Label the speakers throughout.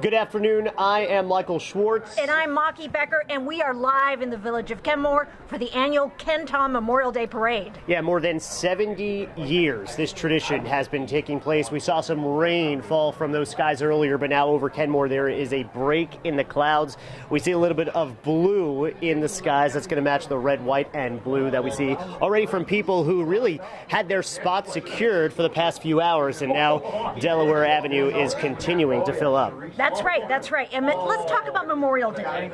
Speaker 1: Good afternoon. I am Michael Schwartz.
Speaker 2: And I'm Maki Becker, and we are live in the village of Kenmore for the annual Kenmore Memorial Day Parade.
Speaker 1: Yeah, more than 70 years this tradition has been taking place. We saw some rain fall from those skies earlier, but now over Kenmore there is a break in the clouds. We see a little bit of blue in the skies. That's going to match the red, white, and blue that we see already from people who really had their spots secured for the past few hours, and now Delaware Avenue is continuing to fill up.
Speaker 2: That's right. And let's talk about Memorial Day.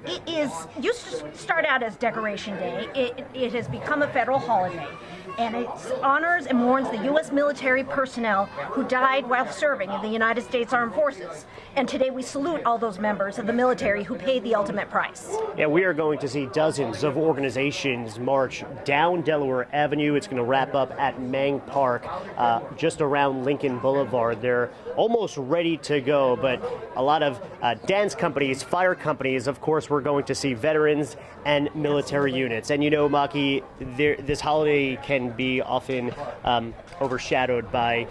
Speaker 2: It used to start out as Decoration Day. It has become a federal holiday, and it honors and mourns the U.S. military personnel who died while serving in the United States Armed Forces. And today we salute all those members of the military who paid the ultimate price.
Speaker 1: Yeah, we are going to see dozens of organizations march down Delaware Avenue. It's going to wrap up at Mang Park, just around Lincoln Boulevard. They're almost ready to go, but a lot of dance companies, fire companies, of course, we're going to see veterans and military units. And you know, Maki, this holiday can be often overshadowed by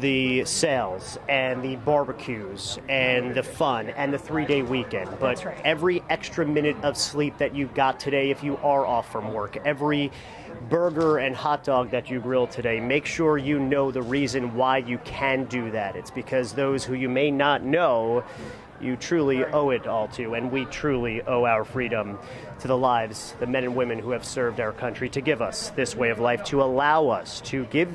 Speaker 1: the sales and the barbecues and the fun and the 3-day weekend. But
Speaker 2: right.
Speaker 1: Every extra minute of sleep that you got today, if you are off from work, every burger and hot dog that you grilled today, make sure you know the reason why you can do that. It's because those who you may not know, you truly owe it all to, and we truly owe our freedom to the lives, the men and women who have served our country to give us this way of life, to allow us to give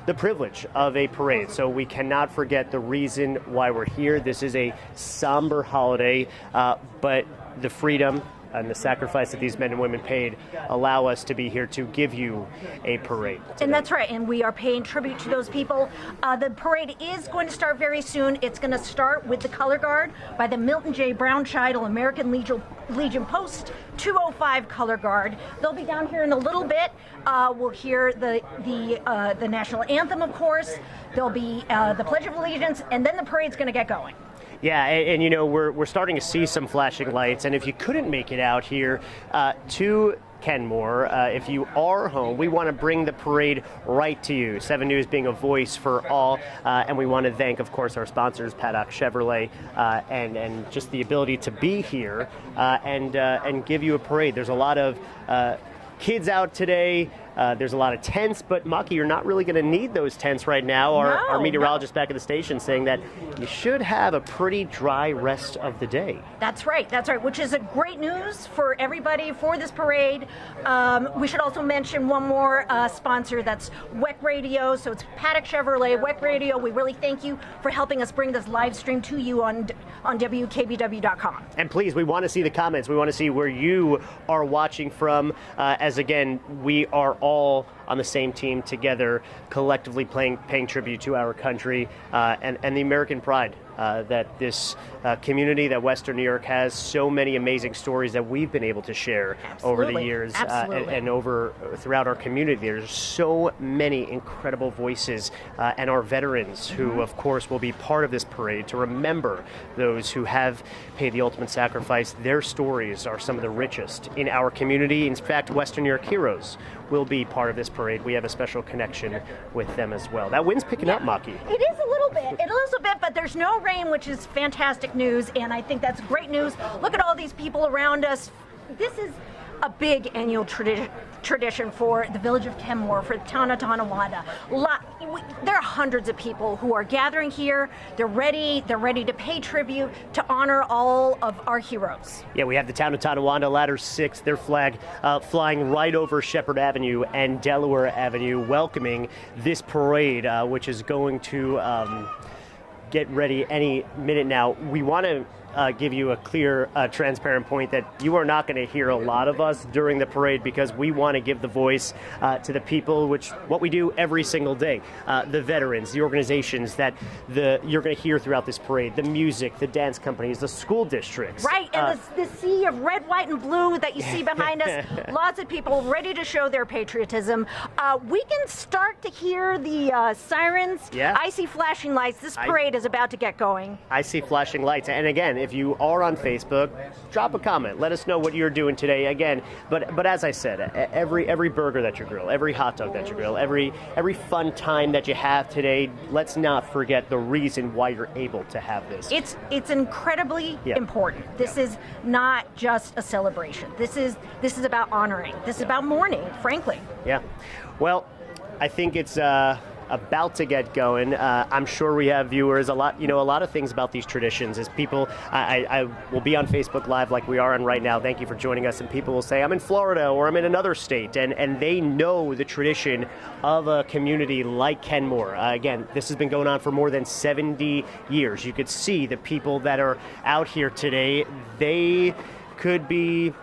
Speaker 1: the privilege of a parade. So we cannot forget the reason why we're here. This is a somber holiday, but the freedom and the sacrifice that these men and women paid allow us to be here to give you a parade today.
Speaker 2: And that's right, and we are paying tribute to those people. The parade is going to start very soon. It's going to start with the Color Guard by the Milton J. Brown Child American Legion Post 205 Color Guard. They'll be down here in a little bit. We'll hear the national anthem, of course. There'll be the Pledge of Allegiance, and then the parade's going to get going.
Speaker 1: Yeah, and you know, we're starting to see some flashing lights, and if you couldn't make it out here to Kenmore, if you are home, we want to bring the parade right to you. 7 News being a voice for all, and we want to thank, of course, our sponsors, Paddock Chevrolet, and just the ability to be here and give you a parade. There's a lot of kids out today. There's a lot of tents, but Maki, you're not really going to need those tents right now. Our meteorologist back at the station saying that you should have a pretty dry rest of the day.
Speaker 2: That's right, which is a great news for everybody for this parade. We should also mention one more sponsor, that's WEC Radio. So it's Paddock Chevrolet, WEC Radio. We really thank you for helping us bring this live stream to you on WKBW.com.
Speaker 1: And please, we want to see the comments. We want to see where you are watching from, as again, we are all on the same team together, collectively paying tribute to our country and the American pride that this community, that Western New York has. So many amazing stories that we've been able to share over the years and over throughout our community. There's so many incredible voices and our veterans who, of course, will be part of this parade to remember those who have paid the ultimate sacrifice. Their stories are some of the richest in our community. In fact, Western New York Heroes will be part of this parade. We have a special connection with them as well. That wind's picking up, Maki.
Speaker 2: It is a little bit, but there's no rain, which is fantastic news, and I think that's great news. Look at all these people around us. This is a big annual tradition for the village of Kenmore, for the town of Tonawanda. There are hundreds of people who are gathering here. They're ready to pay tribute to honor all of our heroes.
Speaker 1: Yeah, we have the town of Tonawanda, Ladder 6, their flag flying right over Shepherd Avenue and Delaware Avenue, welcoming this parade, which is going to get ready any minute now. We want to give you a clear, transparent point that you are not going to hear a lot of us during the parade, because we want to give the voice to the people, which what we do every single day. The veterans, the organizations that you're going to hear throughout this parade, the music, the dance companies, the school districts.
Speaker 2: Right, and the sea of red, white, and blue that you see behind us. Lots of people ready to show their patriotism. We can start to hear the sirens.
Speaker 1: Yeah.
Speaker 2: I see flashing lights. This parade is about to get going.
Speaker 1: I see flashing lights. And again, if you are on Facebook, drop a comment. Let us know what you're doing today. Again, but as I said, every burger that you grill, every hot dog that you grill, every fun time that you have today, let's not forget the reason why you're able to have this.
Speaker 2: It's incredibly important. This is not just a celebration. This is about honoring. This is about mourning, frankly.
Speaker 1: Yeah. Well, I think it's about to get going. I'm sure we have viewers. A lot of things about these traditions is people. I will be on Facebook Live like we are on right now. Thank you for joining us. And people will say, I'm in Florida or I'm in another state, and they know the tradition of a community like Kenmore. Again, this has been going on for more than 70 years. You could see the people that are out here today. They could be,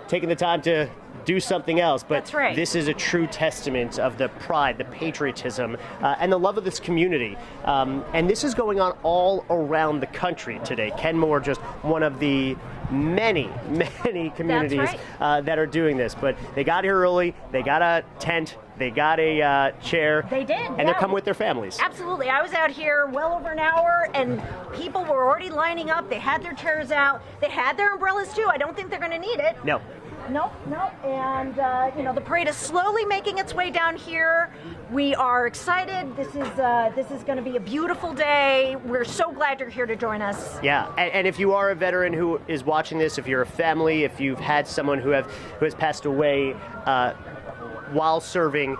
Speaker 1: taking the time to do something else, but
Speaker 2: that's right.
Speaker 1: This is a true testament of the pride, the patriotism, and the love of this community. And this is going on all around the country today. Kenmore, just one of the many communities that are doing this. But they got here early. They got a tent. They got a chair.
Speaker 2: They did.
Speaker 1: And they're coming with their families.
Speaker 2: Absolutely. I was out here well over an hour, and people were already lining up. They had their chairs out. They had their umbrellas, too. I don't think they're going to need it.
Speaker 1: No.
Speaker 2: Nope. And, the parade is slowly making its way down here. We are excited. This is going to be a beautiful day. We're so glad you're here to join us.
Speaker 1: Yeah, and if you are a veteran who is watching this, if you're a family, if you've had someone who has passed away while serving,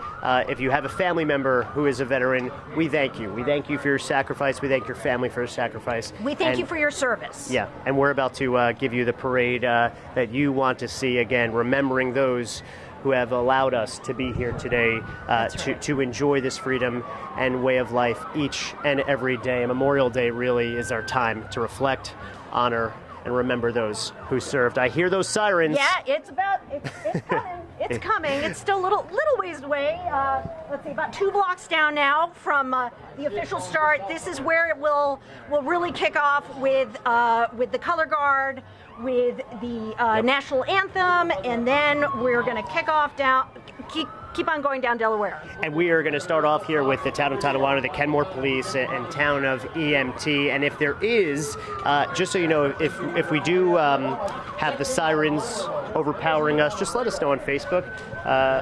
Speaker 1: if you have a family member who is a veteran, we thank you. We thank you for your sacrifice. We thank your family for your sacrifice.
Speaker 2: We thank you for your service.
Speaker 1: Yeah, and we're about to give you the parade that you want to see, again, remembering those who have allowed us to be here today to enjoy this freedom and way of life each and every day. Memorial Day really is our time to reflect, honor, and remember those who served. I hear those sirens.
Speaker 2: Yeah, it's coming. It's coming. It's still a little ways away. Let's see, about 2 blocks down now from the official start. This is where it will really kick off with the color guard, with the national anthem, and then we're going to kick off down. Keep on going down Delaware.
Speaker 1: And we are going to start off here with the town of Tonawanda, the Kenmore Police, and town of EMT. And if there is, just so you know, if we do have the sirens overpowering us, just let us know on Facebook.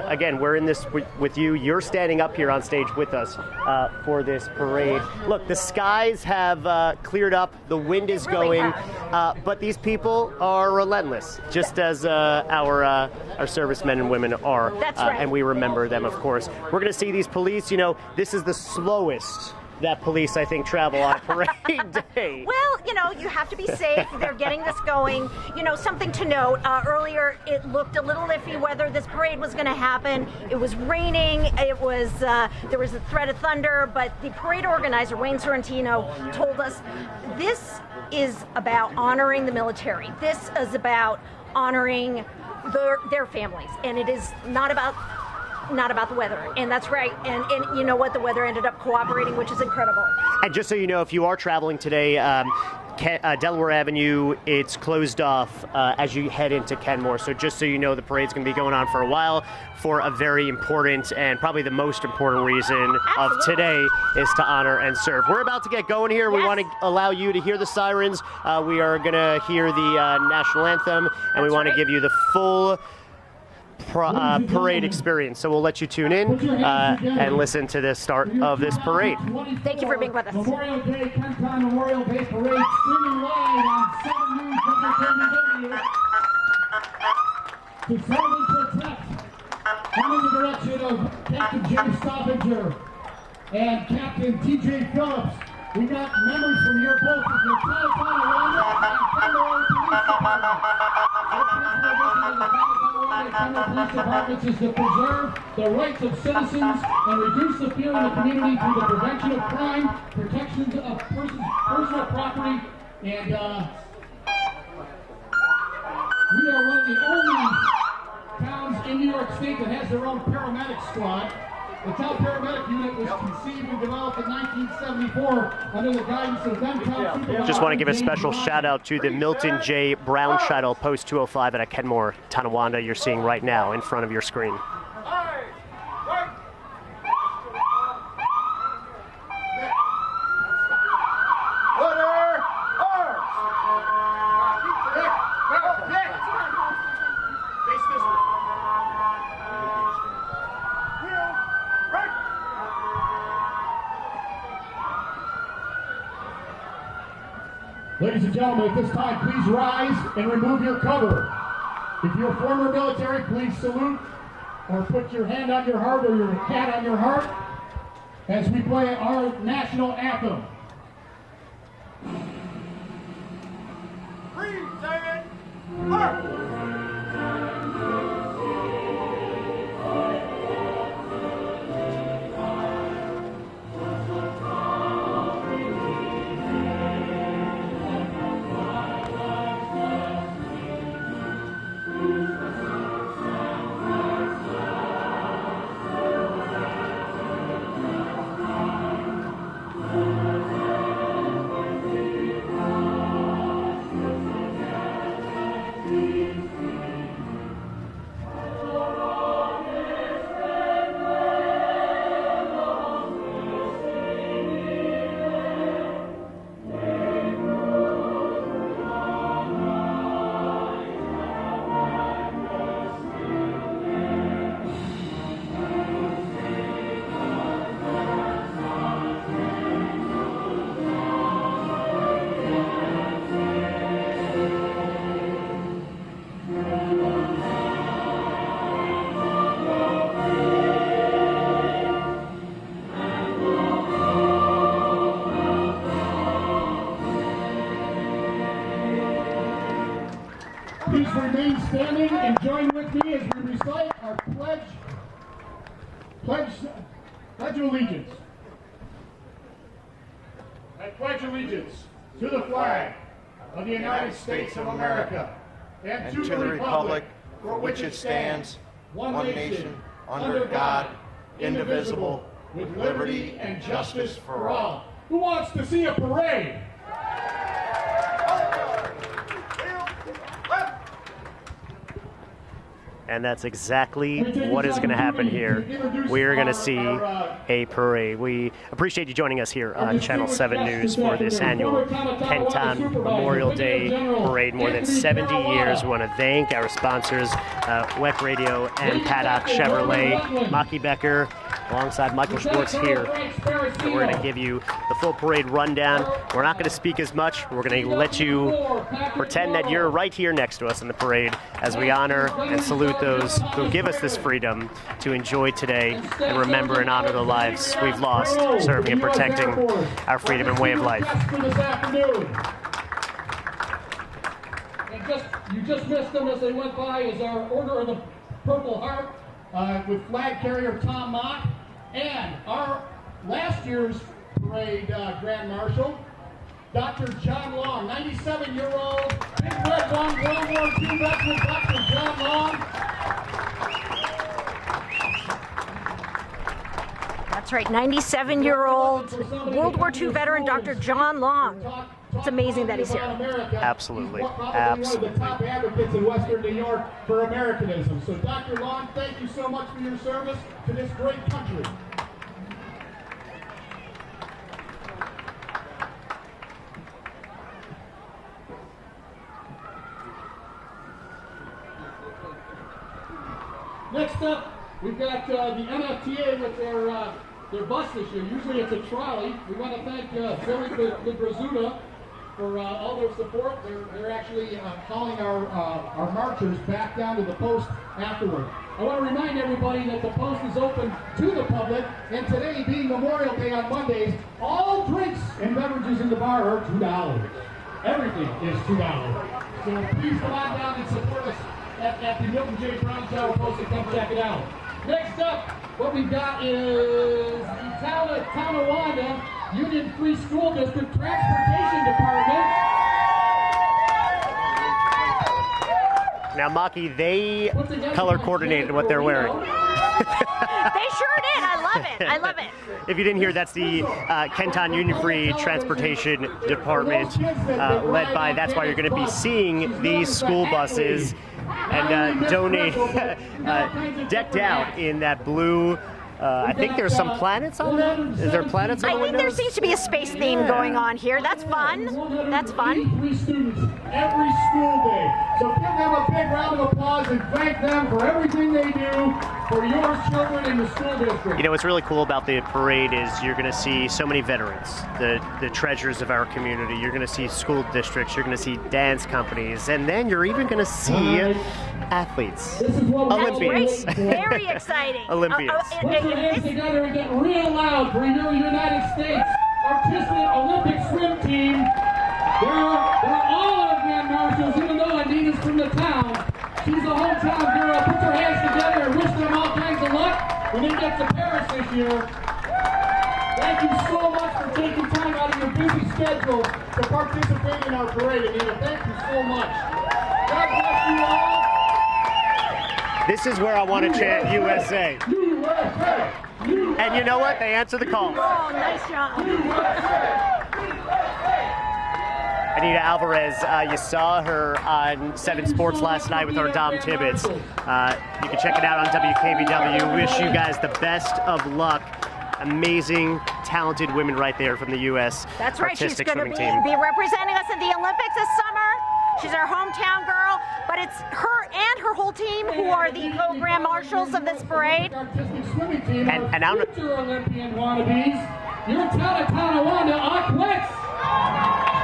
Speaker 1: Again, we're in this with you. You're standing up here on stage with us for this parade. Look, the skies have cleared up. The wind is going. But these people are relentless, just as our servicemen and women are.
Speaker 2: That's right.
Speaker 1: And we remember them, of course. We're going to see these police. This is the slowest that police, I think, travel on parade day.
Speaker 2: Well, you have to be safe. They're getting this going. Something to note, earlier it looked a little iffy whether this parade was going to happen. It was raining. There was a threat of thunder, but the parade organizer, Wayne Sorrentino, told us this is about honoring the military. This is about honoring their families, and it is not about the weather. And that's right. And you know what? The weather ended up cooperating, which is incredible.
Speaker 1: And just so you know, if you are traveling today, Delaware Avenue, it's closed off as you head into Kenmore. So just so you know, the parade's going to be going on for a while for a very important and probably the most important reason of today is to honor and serve. We're about to get going here. Yes. We want to allow you to hear the sirens. We are going to hear the national anthem, and we want to give you the full parade experience. So we'll let you tune in and listen to the start of this parade.
Speaker 2: Thank you for being with us.
Speaker 3: Memorial Day, Kenmore Memorial Day Parade, streaming live on 7 News WKBW. To serve and protect, coming in the direction of Captain James Stoppinger and Captain TJ Phillips. We got members from your boat, the Tonawanda and Kenmore Police Department. Kenmore Police Department is to preserve the rights of citizens and reduce the fear in the community through the prevention of crime, protection of personal property, and we are one of the only towns in New York State that has their own paramedic squad. The town paramedic unit was conceived and developed in 1974 under the guidance of then town supervisor.
Speaker 1: Just want to give a special shout out to the Milton J. Brown shuttle, Post 205 at Kenmore, Tonawanda, you're seeing right now in front of your screen.
Speaker 3: Ladies and gentlemen, at this time, please rise and remove your cover. If you're former military, please salute or put your hand on your heart or your hat on your heart as we play our national anthem.
Speaker 4: Please say it. March.
Speaker 3: Please remain standing and join with me as we recite our pledge of allegiance. I pledge allegiance to the flag of the United States of America and to the republic for which it stands, one nation, under God, indivisible, with liberty and justice for all. Who wants to see a parade?
Speaker 1: And that's exactly what is going to happen here. We're going to see a parade. We appreciate you joining us here on Channel 7 News for this annual Kenmore Memorial Day Parade. More than 70 years. We want to thank our sponsors, WEC Radio and Paddock Chevrolet. Maki Becker alongside Michael Schwartz here. So we're going to give you the full parade rundown. We're not going to speak as much. We're going to let you pretend that you're right here next to us in the parade as we honor and salute those who give us this freedom to enjoy today and remember and honor the lives we've lost serving and protecting our freedom and way of life.
Speaker 3: And you just missed them as they went by is our Order of the Purple Heart with flag carrier Tom Mott and our last year's parade Grand Marshal, Dr. John Long, 97-year-old, Big Red One, World War II veteran, Dr. John Long.
Speaker 2: That's right, 97-year-old World War II veteran Dr. John Long. It's amazing that he's here.
Speaker 1: Absolutely.
Speaker 3: Probably one of the top advocates in Western New York for Americanism. So Dr. Long, thank you so much for your service to this great country. Next up, we've got the NFTA with their bus this year. Usually it's a trolley. We want to thank Billy Brazuta for all their support. They're actually calling our marchers back down to the post afterward. I want to remind everybody that the post is open to the public, and today being Memorial Day on Mondays, all drinks and beverages in the bar are $2. Everything is $2. So please come on down and support us at the Milton J. Brown Tower Post and come check it out. Next up, what we've got is the Tonawanda Union Free School District Transportation Department.
Speaker 1: Now, Maki, they color coordinated what they're wearing.
Speaker 2: They sure did. I love it. I love it.
Speaker 1: If you didn't hear, that's the Kenton Union Free Transportation Department, led by, that's why you're going to be seeing these school buses and donate, decked out in that blue. I think there's some planets on that. Is there planets on the windows?
Speaker 2: I think there seems to be a space theme going on here. That's fun. That's fun.
Speaker 3: 3 students every school day. So give them a big round of applause and thank them for everything they do for your children in the school district.
Speaker 1: You know, what's really cool about the parade is you're going to see so many veterans, the treasures of our community. You're going to see school districts. You're going to see dance companies. And then you're even going to see athletes,
Speaker 3: This is what we're
Speaker 1: Olympians.
Speaker 2: That's great. Very exciting.
Speaker 1: Olympians.
Speaker 3: Put your hands together and get real loud for your United States Artistic Olympic Swim Team. They're all our grand marshals, even though Anita's from the town. She's a hometown girl. Put your hands together and wish them all kinds of luck when they get to Paris this year. Thank you so much for taking time out of your busy schedule to participate in our parade, Anita. Thank you so much. God bless you all.
Speaker 1: This is where I want to chant USA.
Speaker 3: USA!
Speaker 1: And you know what? They answer the call.
Speaker 2: Oh, nice job.
Speaker 1: Anita Alvarez, you saw her on 7 Sports last night with our Dom Tibbetts. You can check it out on WKBW. Wish you guys the best of luck. Amazing, talented women right there from the U.S.
Speaker 2: That's right. She's
Speaker 1: Artistic
Speaker 2: going to
Speaker 1: Swimming Team.
Speaker 2: be representing us at the Olympics this summer. She's our hometown girl, but it's her and her whole team who are the program marshals of this parade.
Speaker 3: Artistic Swimming Team,
Speaker 1: And
Speaker 3: our future Olympian wannabes, your Tonawanda Aquettes.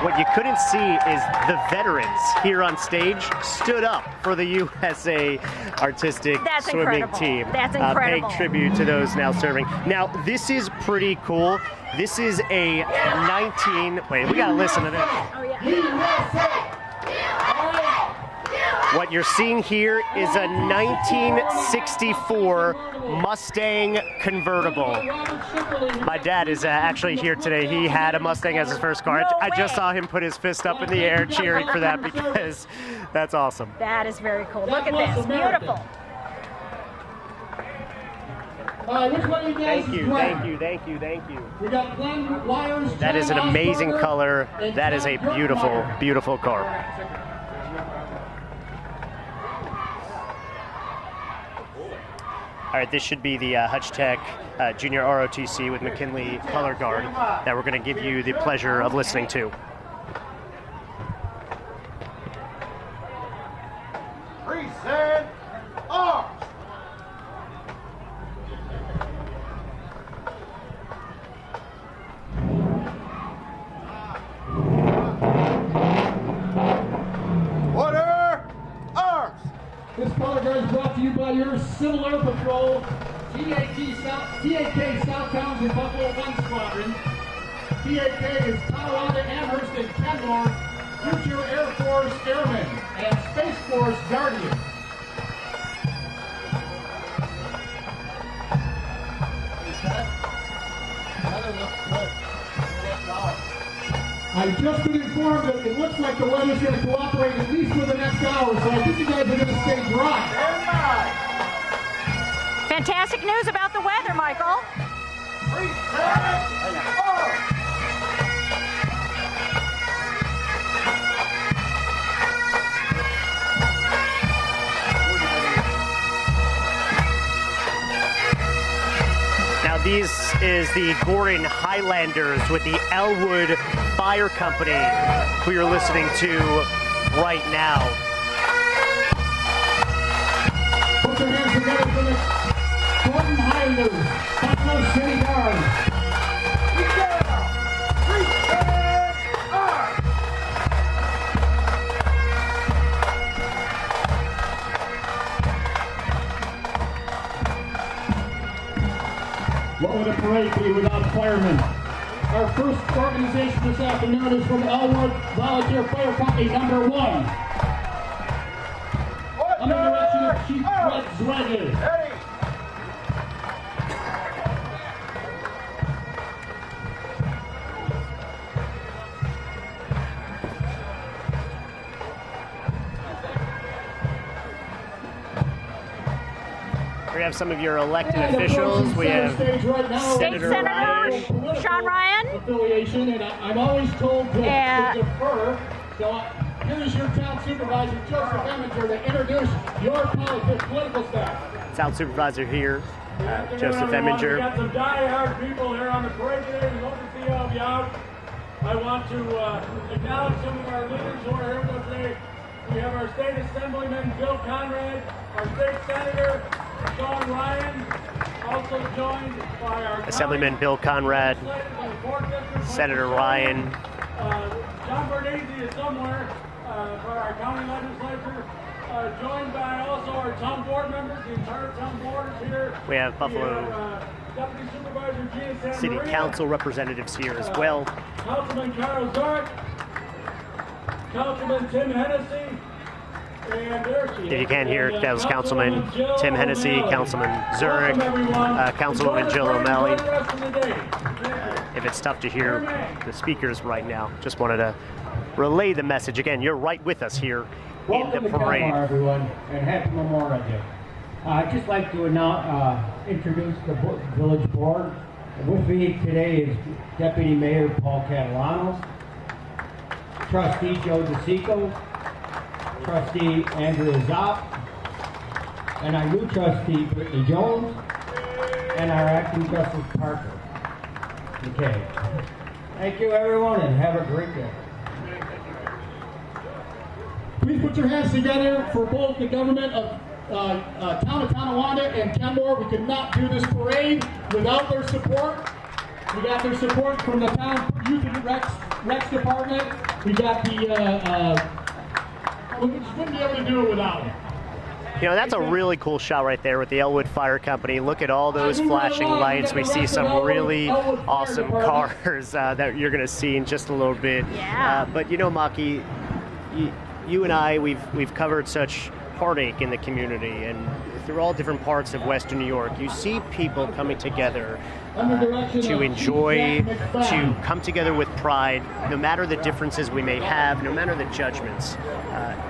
Speaker 1: What you couldn't see is the veterans here on stage stood up for the USA Artistic
Speaker 2: That's
Speaker 1: Swimming
Speaker 2: incredible.
Speaker 1: Team.
Speaker 2: That's incredible.
Speaker 1: Paying tribute to those now serving. Now, this is pretty cool. This is a 19... Wait, we gotta listen to this.
Speaker 2: Oh, yeah.
Speaker 1: What you're seeing here is a 1964 Mustang convertible. My dad is actually here today. He had a Mustang as his first car.
Speaker 2: No
Speaker 1: I just
Speaker 2: way.
Speaker 1: saw him put his fist up in the air cheering for that because that's awesome.
Speaker 2: That is very cool. Look at this. Beautiful.
Speaker 3: Which one of you guys
Speaker 1: Thank
Speaker 3: is
Speaker 1: you,
Speaker 3: Glenn?
Speaker 1: thank you, thank you, thank you.
Speaker 3: We got Glenn Wires.
Speaker 1: That is an
Speaker 3: John
Speaker 1: amazing
Speaker 3: Osberger,
Speaker 1: color.
Speaker 3: and
Speaker 1: That is a
Speaker 3: John
Speaker 1: beautiful,
Speaker 3: Gurtmeyer.
Speaker 1: beautiful car. All right, this should be the Hutch Tech Junior ROTC with McKinley color guard that we're going to give you the pleasure of listening to.
Speaker 4: Present arms. Order arms.
Speaker 3: This color guard is brought to you by your Civil Air Patrol, TAK South Towns and Buffalo 1 Squadron. TAK is Tonawanda, Amherst, and Kenmore, future Air Force Airmen and Space Force Guardians. I've just been informed that it looks like the weather's going to cooperate at least for the next hour, so I think you guys are going to stay dry.
Speaker 4: Stand by.
Speaker 2: Fantastic news about the weather, Michael.
Speaker 4: Present arms.
Speaker 1: Now, this is the Gordon Highlanders with the Elwood Fire Company, who you're listening to right now.
Speaker 3: Put your hands together for the Gordon Highlanders, Buffalo City Guard.
Speaker 4: Present arms.
Speaker 3: What would a parade be without firemen? Our first organization this afternoon is from Elwood Volunteer Fire Company number 1. Under the direction of Chief Fred Zweig.
Speaker 4: Ready.
Speaker 1: We have some of your elected officials. We have
Speaker 2: State
Speaker 1: Senator
Speaker 2: Senator
Speaker 1: Ryan.
Speaker 2: Sean Ryan.
Speaker 3: Affiliation, and I'm always told to defer. So here's your town supervisor, Joseph Eminger, to introduce your political staff.
Speaker 1: Town Supervisor here, Joseph
Speaker 5: We
Speaker 1: Eminger.
Speaker 5: got some die-hard people here on the parade today. We hope to see all of you out. I want to acknowledge some of our leaders who are here today. We have our state assemblyman, Bill Conrad, our state senator, Sean Ryan, also joined by our
Speaker 1: Assemblyman Bill Conrad, Senator Ryan.
Speaker 5: John Bernese is somewhere for our county legislature. Joined by also our town board members. The entire town board is here.
Speaker 1: We have Buffalo
Speaker 5: Deputy Supervisor Gina Santa
Speaker 1: City
Speaker 5: Maria,
Speaker 1: Council representatives here as well.
Speaker 5: Councilman Carl Zarek, Councilman Tim Hennessy, and there she is.
Speaker 1: If you can't hear, that was Councilman Tim Hennessy,
Speaker 5: O'Malley.
Speaker 1: Councilman Zurich,
Speaker 5: Welcome, everyone.
Speaker 1: Councilwoman Jill
Speaker 5: Enjoy the
Speaker 1: O'Malley.
Speaker 5: rest of the day. Thank you.
Speaker 1: If it's tough to hear the speakers right now, just wanted to relay the message. Again, you're right with us here in
Speaker 3: Welcome
Speaker 1: the
Speaker 3: to Kenmore,
Speaker 1: parade.
Speaker 3: everyone, and happy Memorial Day. I'd just like to introduce the village board. With me today is Deputy Mayor Paul Catalanos, Trustee Joe DeSico, Trustee Andrea Zopp, and our new trustee Brittany Jones, and our acting Justice Parker. Okay. Thank you, everyone, and have a great day.
Speaker 6: Please put your hands together for both the government of Town of Tonawanda and Kenmore. We could not do this parade without their support. We got their support from the town youth and Recs department. We got the, we just wouldn't be able to do it without them.
Speaker 1: You know, that's a really cool shot right there with the Elwood Fire Company. Look at all those flashing lights. We see some really awesome cars that you're going to see in just a little bit.
Speaker 2: Yeah.
Speaker 1: But you know, Maki, you and I, we've covered such heartache in the community, and through all different parts of Western New York, you see people coming together to enjoy, to come together with pride, no matter the differences we may have, no matter the judgments,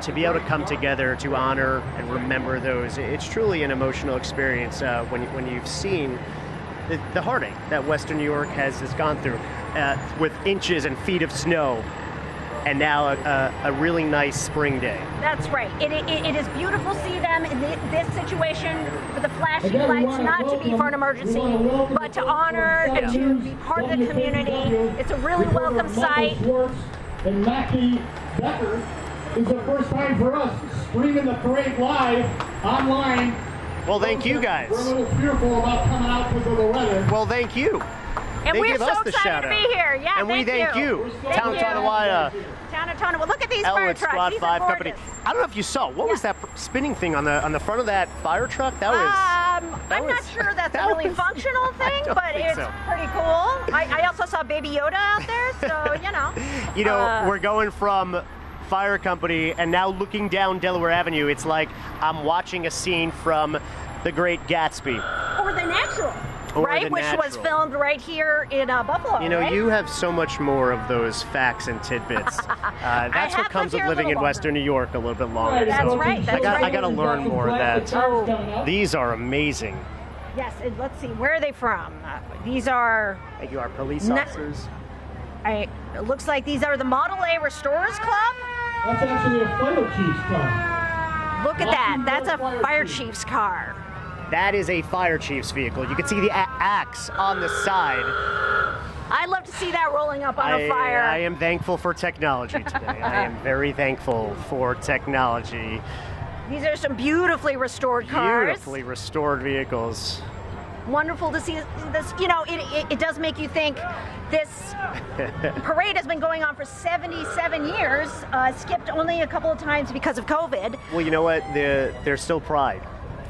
Speaker 1: to be able to come together to honor and remember those. It's truly an emotional experience when you've seen the heartache that Western New York has gone through with inches and feet of snow. And now a really nice spring day.
Speaker 2: That's right. It is beautiful to see them in this situation with the flashing lights, not to be for an emergency, but to honor and to be part of the community. It's a really welcome sight.
Speaker 6: And Mackie Becker is the first time for us streaming the parade live online.
Speaker 1: Well, thank you guys.
Speaker 6: We're a little fearful about coming out because of the weather.
Speaker 1: Well, thank you.
Speaker 2: And
Speaker 1: They
Speaker 2: we're
Speaker 1: give
Speaker 2: so
Speaker 1: us the
Speaker 2: excited
Speaker 1: shout
Speaker 2: to
Speaker 1: out.
Speaker 2: be here. Yeah,
Speaker 1: And we thank you. Town of Tonawanda,
Speaker 2: Town of Tonawanda. Look at these fire
Speaker 1: Elwood
Speaker 2: trucks.
Speaker 1: Squad
Speaker 2: These
Speaker 1: 5
Speaker 2: are
Speaker 1: Company.
Speaker 2: gorgeous.
Speaker 1: I don't know if you saw. What was that spinning thing on the front of that fire truck? That was.
Speaker 2: I'm not sure that's a really functional thing,
Speaker 1: don't
Speaker 2: but
Speaker 1: think
Speaker 2: it's
Speaker 1: so.
Speaker 2: pretty cool. I also saw Baby Yoda out there, so you know.
Speaker 1: You know, we're going from fire company and now looking down Delaware Avenue. It's like I'm watching a scene from The Great Gatsby.
Speaker 2: Or The Natural,
Speaker 1: Or
Speaker 2: right?
Speaker 1: The
Speaker 2: Which was
Speaker 1: Natural.
Speaker 2: filmed right here in Buffalo.
Speaker 1: You know,
Speaker 2: right?
Speaker 1: you have so much more of those facts and tidbits. That's
Speaker 2: have
Speaker 1: what comes
Speaker 2: lived
Speaker 1: with
Speaker 2: here a
Speaker 1: living in
Speaker 2: little
Speaker 1: Western New York a little bit longer.
Speaker 2: That's
Speaker 1: so
Speaker 2: right, that's
Speaker 1: I got to learn more of that.
Speaker 2: Oh.
Speaker 1: These are amazing.
Speaker 2: Yes, and let's see, where are they from? These are,
Speaker 1: Thank you, our police
Speaker 2: Na-
Speaker 1: officers.
Speaker 2: it looks like these are the Model A Restorers Club.
Speaker 6: That's actually a fire chief's car.
Speaker 2: Look at that, that's a fire chief's car.
Speaker 1: That is a fire chief's vehicle. You can see the axe on the side.
Speaker 2: I'd love to see that rolling up on a fire.
Speaker 1: I am thankful for technology today. I am very thankful for technology.
Speaker 2: These are some beautifully restored cars.
Speaker 1: Beautifully restored vehicles.
Speaker 2: Wonderful to see this. You know, it does make you think this parade has been going on for 77 years, skipped only a couple of times because of COVID.
Speaker 1: Well, you know what? There's still pride.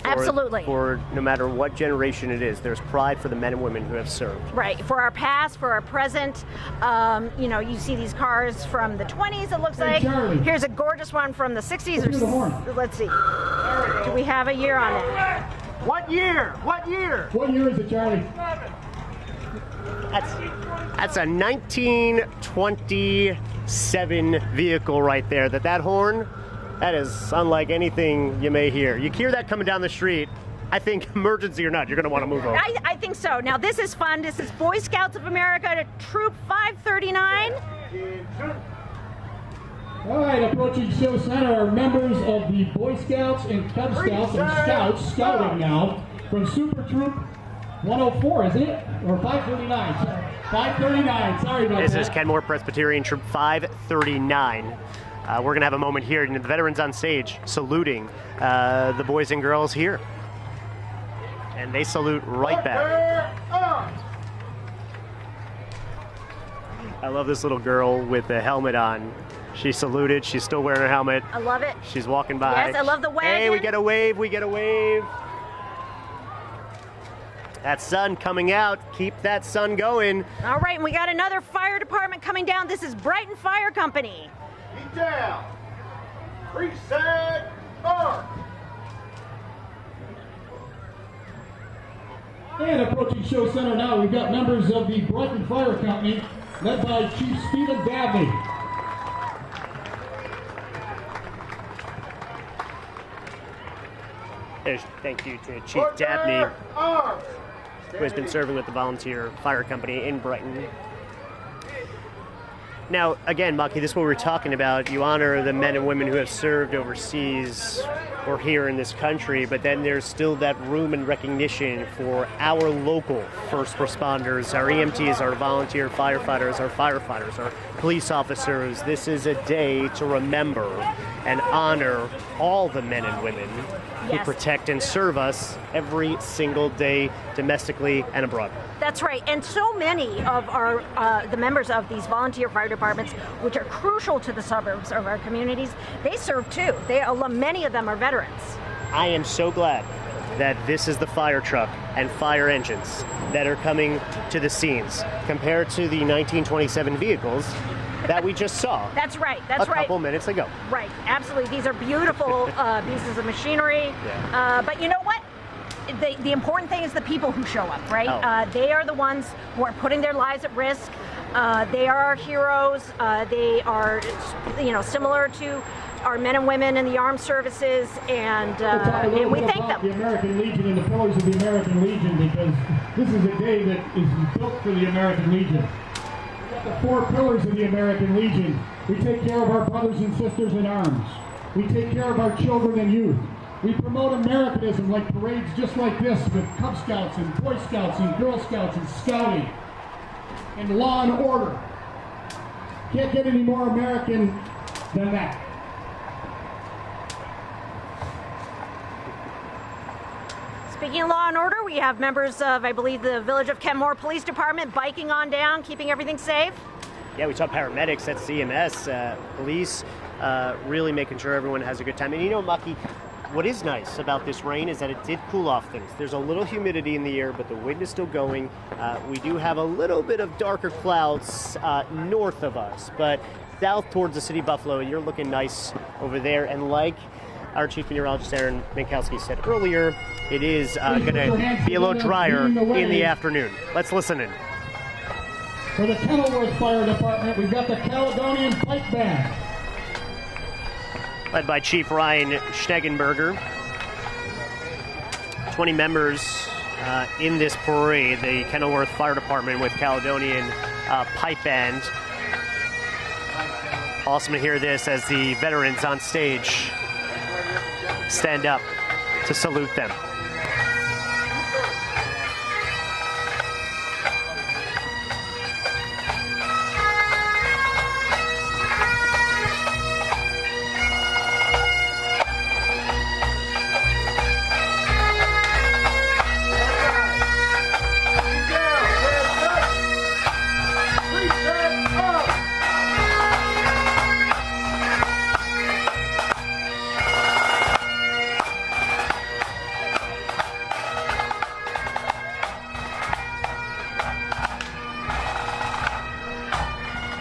Speaker 2: Absolutely.
Speaker 1: For no matter what generation it is, there's pride for the men and women who have served.
Speaker 2: Right, for our past, for our present. You know, you see these cars from the 20s, it looks
Speaker 6: Hey,
Speaker 2: like.
Speaker 6: Charlie.
Speaker 2: Here's a gorgeous one from the 60s.
Speaker 6: Look at the horn.
Speaker 2: Let's see. Do we have a year on it?
Speaker 1: What year? What year?
Speaker 6: What year is it, Charlie?
Speaker 1: That's a 1927 vehicle right there. That horn, that is unlike anything you may hear. You hear that coming down the street, I think emergency or not, you're going to want to move over.
Speaker 2: I think so. Now, this is fun. This is Boy Scouts of America to Troop 539.
Speaker 6: All right, approaching show center are members of the Boy Scouts and Cub Scouts and Scouts scouting now from Super Troop 104, is it? Or 539? 539, sorry about
Speaker 1: This
Speaker 6: that.
Speaker 1: is Kenmore Presbyterian Troop 539. We're going to have a moment here, and the veterans on stage saluting the boys and girls here. And they salute right back. I love this little girl with the helmet on. She saluted. She's still wearing her helmet.
Speaker 2: I love it.
Speaker 1: She's walking by.
Speaker 2: Yes, I love the wagon.
Speaker 1: Hey, we get a wave. We get a wave. That sun coming out. Keep that sun going.
Speaker 2: All right, and we got another fire department coming down. This is Brighton Fire Company.
Speaker 4: Get down. Reset. Arc.
Speaker 6: And approaching show center now, we've got members of the Brighton Fire Company, led by Chief Stephen Dabney.
Speaker 1: Thank you to Chief Dabney, who has been serving with the Volunteer Fire Company in Brighton. Now, again, Maki, this is what we're talking about. You honor the men and women who have served overseas or here in this country, but then there's still that room and recognition for our local first responders, our EMTs, our volunteer firefighters, our police officers. This is a day to remember and honor all the men and women who protect and serve us every single day, domestically and abroad.
Speaker 2: That's right, and so many of our the members of these volunteer fire departments, which are crucial to the suburbs of our communities, they serve too. Many of them are veterans.
Speaker 1: I am so glad that this is the fire truck and fire engines that are coming to the scenes compared to the 1927 vehicles that we just saw.
Speaker 2: That's right.
Speaker 1: A couple minutes ago.
Speaker 2: Right, absolutely. These are beautiful pieces of machinery.
Speaker 1: Yeah.
Speaker 2: But you know what? The important thing is the people who show up, right?
Speaker 1: Oh.
Speaker 2: They are the ones who are putting their lives at risk. They are our heroes. They are, similar to our men and women in the armed services, and we thank them.
Speaker 6: The American Legion and the pillars of the American Legion, because this is a day that is built for the American Legion. We got the 4 pillars of the American Legion. We take care of our brothers and sisters in arms. We take care of our children and youth. We promote Americanism like parades just like this with Cub Scouts and Boy Scouts and Girl Scouts and Scouting and law and order. Can't get any more American than that.
Speaker 2: Speaking of law and order, we have members of, I believe, the Village of Kenmore Police Department biking on down, keeping everything safe.
Speaker 1: Yeah, we saw paramedics at CMS, police, really making sure everyone has a good time. And Maki, what is nice about this rain is that it did cool off things. There's a little humidity in the air, but the wind is still going. We do have a little bit of darker clouds north of us, but south towards the city of Buffalo, you're looking nice over there. And like our chief meteorologist Aaron Minkowski said earlier, it is going to be a little drier in the afternoon. Let's listen in.
Speaker 6: For the Kenilworth Fire Department, we've got the Caledonian Pipe Band.
Speaker 1: Led by Chief Ryan Schnegenberger. 20 members in this parade, the Kenilworth Fire Department with Caledonian Pipe Band. Awesome to hear this as the veterans on stage stand up to salute them.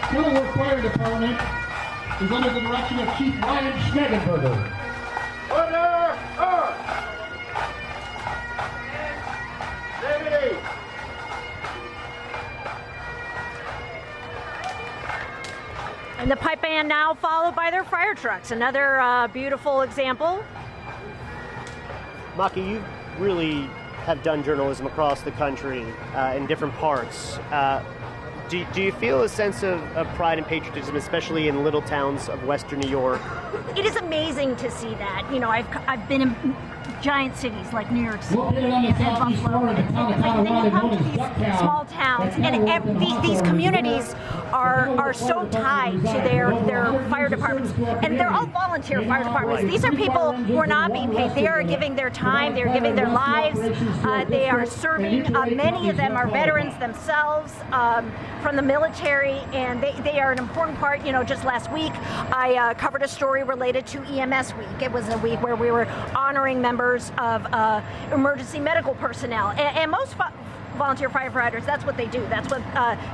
Speaker 6: Kenilworth Fire Department is under the direction of Chief Ryan Schnegenberger.
Speaker 4: Order! Arc! Steady!
Speaker 2: And the pipe band now followed by their fire trucks. Another beautiful example.
Speaker 1: Maki, you really have done journalism across the country in different parts. Do you feel a sense of pride and patriotism, especially in little towns of Western New York?
Speaker 2: It is amazing to see that. I've been in giant cities like New York City
Speaker 6: Located on the southeast corner of the town of Colorado, known as Ducktown.
Speaker 2: Small towns, and these communities are so tied to their fire departments, and they're all volunteer fire departments. These are people who are not being paid. They are giving their time, they're giving their lives, they are serving. Many of them are veterans themselves from the military, and they are an important part. You know, just last week I covered a story related to EMS Week. It was a week where we were honoring members of emergency medical personnel, and most volunteer firefighters, that's what they do. That's what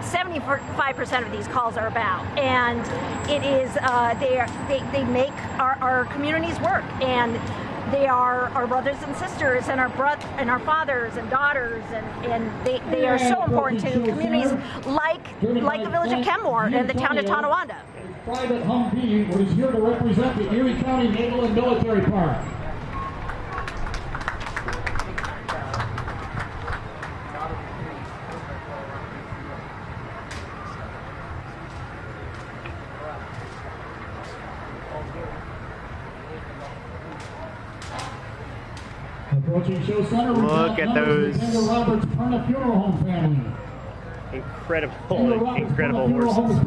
Speaker 2: 75% of these calls are about. And it is, they make our communities work. And they are our brothers and sisters and our fathers and daughters, and they are so important to communities like the village of Kenmore and the town of Tonawanda.
Speaker 3: Private Humvee was here to represent the Erie County Naval and Military Park. Approaching show center,
Speaker 1: look at those
Speaker 3: Roberts Perna Funeral Home family.
Speaker 1: Incredible horses.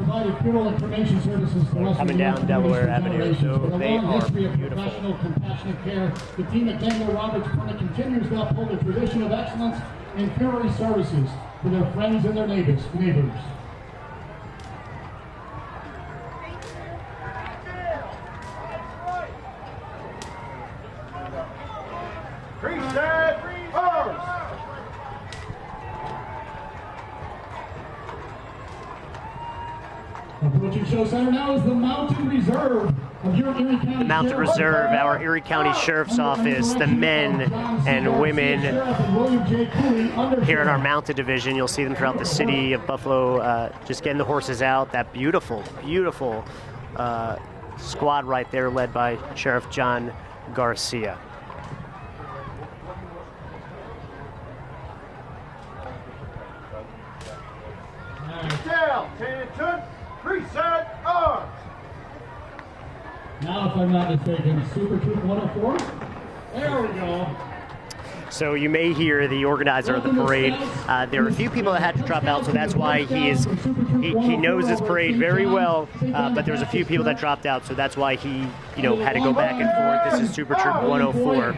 Speaker 1: Coming down Delaware Avenue, so they are beautiful.
Speaker 3: Professional, compassionate care. The team at Kenmore Roberts Perna continues to uphold the tradition of excellence in funerary services for their friends and their neighbors.
Speaker 4: Preset arms.
Speaker 3: Approaching show center now is the Mountain Reserve of your Erie County.
Speaker 1: The Mountain Reserve, our Erie County Sheriff's Office, the men and women here in our Mounted Division. You'll see them throughout the city of Buffalo, just getting the horses out. That beautiful, beautiful squad right there, led by Sheriff John Garcia.
Speaker 4: Down, attention, preset arms.
Speaker 3: Now, if I'm not mistaken, Super Troop 104. There we go.
Speaker 1: So you may hear the organizer of the parade. There are a few people that had to drop out, so that's why he knows this parade very well. But there's a few people that dropped out, so that's why he had to go back and forth. This is Super Troop 104.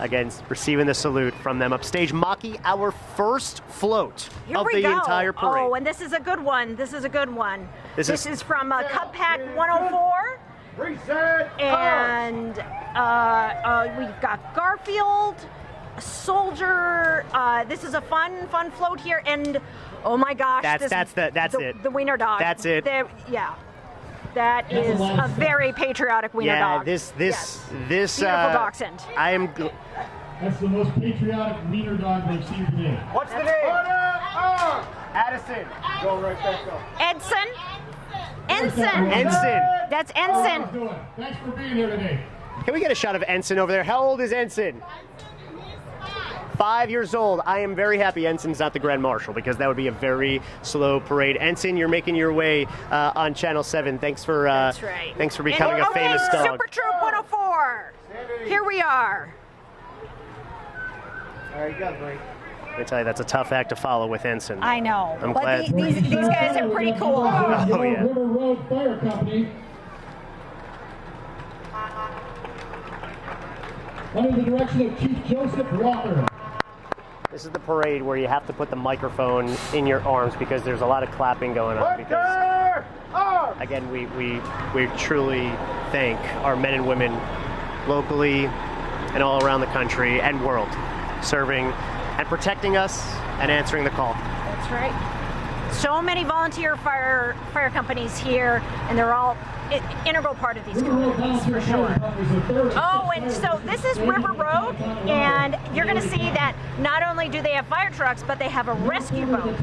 Speaker 1: Again, receiving the salute from them. Upstage, Maki, our first float of the entire parade.
Speaker 2: Oh, and this is a good one. This is is from Cup Pack 104. And we've got Garfield, Soldier. This is a fun float here, and oh my gosh,
Speaker 1: that's it.
Speaker 2: The wiener dog.
Speaker 1: That's it.
Speaker 2: Yeah. That is a very patriotic wiener dog.
Speaker 1: This
Speaker 2: beautiful dachshund.
Speaker 1: I am.
Speaker 3: That's the most patriotic wiener dog they've seen today.
Speaker 4: What's the name? Addison. Go right back up.
Speaker 2: Edson. Ensign. That's Ensign.
Speaker 3: Thanks for being here today.
Speaker 1: Can we get a shot of Ensign over there? How old is Ensign? 5 years old. I am very happy Ensign's not the Grand Marshal, because that would be a very slow parade. Ensign, you're making your way on Channel 7. Thanks for
Speaker 2: That's right.
Speaker 1: Thanks for becoming a famous dog.
Speaker 2: Super Troop 104. Here we are.
Speaker 4: All right, you got it, buddy.
Speaker 1: Let me tell you, that's a tough act to follow with Ensign.
Speaker 2: I know.
Speaker 1: I'm
Speaker 2: but
Speaker 1: glad.
Speaker 2: These guys are pretty cool.
Speaker 1: Oh, yeah.
Speaker 3: River Road Fire Company. Under the direction of Chief Joseph Walker.
Speaker 1: This is the parade where you have to put the microphone in your arms, because there's a lot of clapping going on. Because, again, we truly thank our men and women locally and all around the country and world, serving and protecting us and answering the call.
Speaker 2: That's right. So many volunteer fire companies here, and they're all integral part of these communities, for sure. Oh, and so this is River Road, and you're going to see that not only do they have fire trucks, but they have a rescue boat.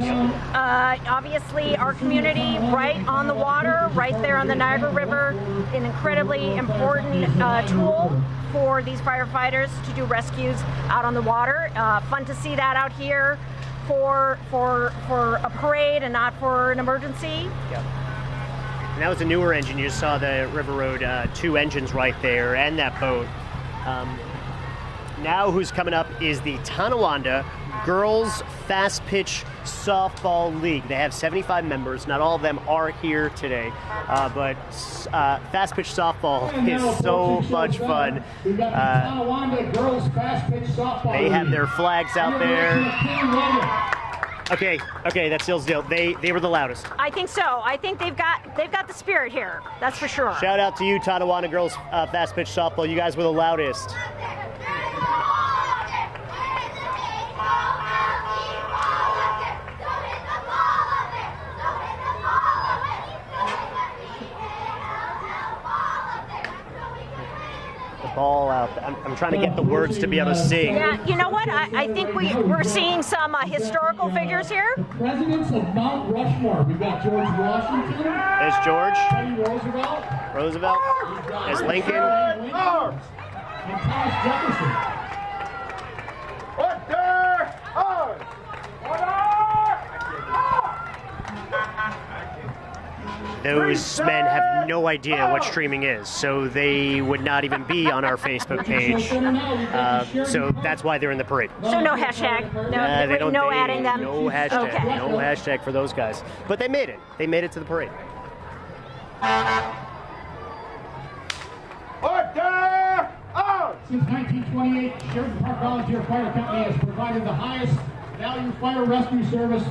Speaker 2: Obviously, our community right on the water, right there on the Niagara River, an incredibly important tool for these firefighters to do rescues out on the water. Fun to see that out here for a parade and not for an emergency.
Speaker 1: Yep. And that was a newer engine. You just saw the River Road 2 engines right there, and that boat. Now who's coming up is the Tonawanda Girls Fast Pitch Softball League. They have 75 members. Not all of them are here today, but Fast Pitch Softball is so much fun.
Speaker 3: We've got the Tonawanda Girls Fast Pitch Softball
Speaker 1: They have
Speaker 3: League.
Speaker 1: their flags out there. Okay, that seals the deal. They were the loudest.
Speaker 2: I think so. I think they've got the spirit here. That's for sure.
Speaker 1: Shout out to you, Tonawanda Girls Fast Pitch Softball. You guys were the loudest. Ball out. I'm trying to get the words to be able to sing.
Speaker 2: Yeah, you know what? I think we're seeing some historical figures here.
Speaker 3: The presidents of Mount Rushmore. We've got George Washington.
Speaker 1: There's George.
Speaker 3: Teddy Roosevelt.
Speaker 1: There's Lincoln.
Speaker 3: And Thomas Jefferson.
Speaker 1: Those men have no idea what streaming is, so they would not even be on our Facebook page. So that's why they're in the parade.
Speaker 2: So no hashtag. No adding them.
Speaker 1: No hashtag.
Speaker 2: Okay.
Speaker 1: No hashtag for those guys. But they made it. They made it to the parade.
Speaker 3: Since 1928, Sheridan Park Volunteer Fire Company has provided the highest value fire rescue service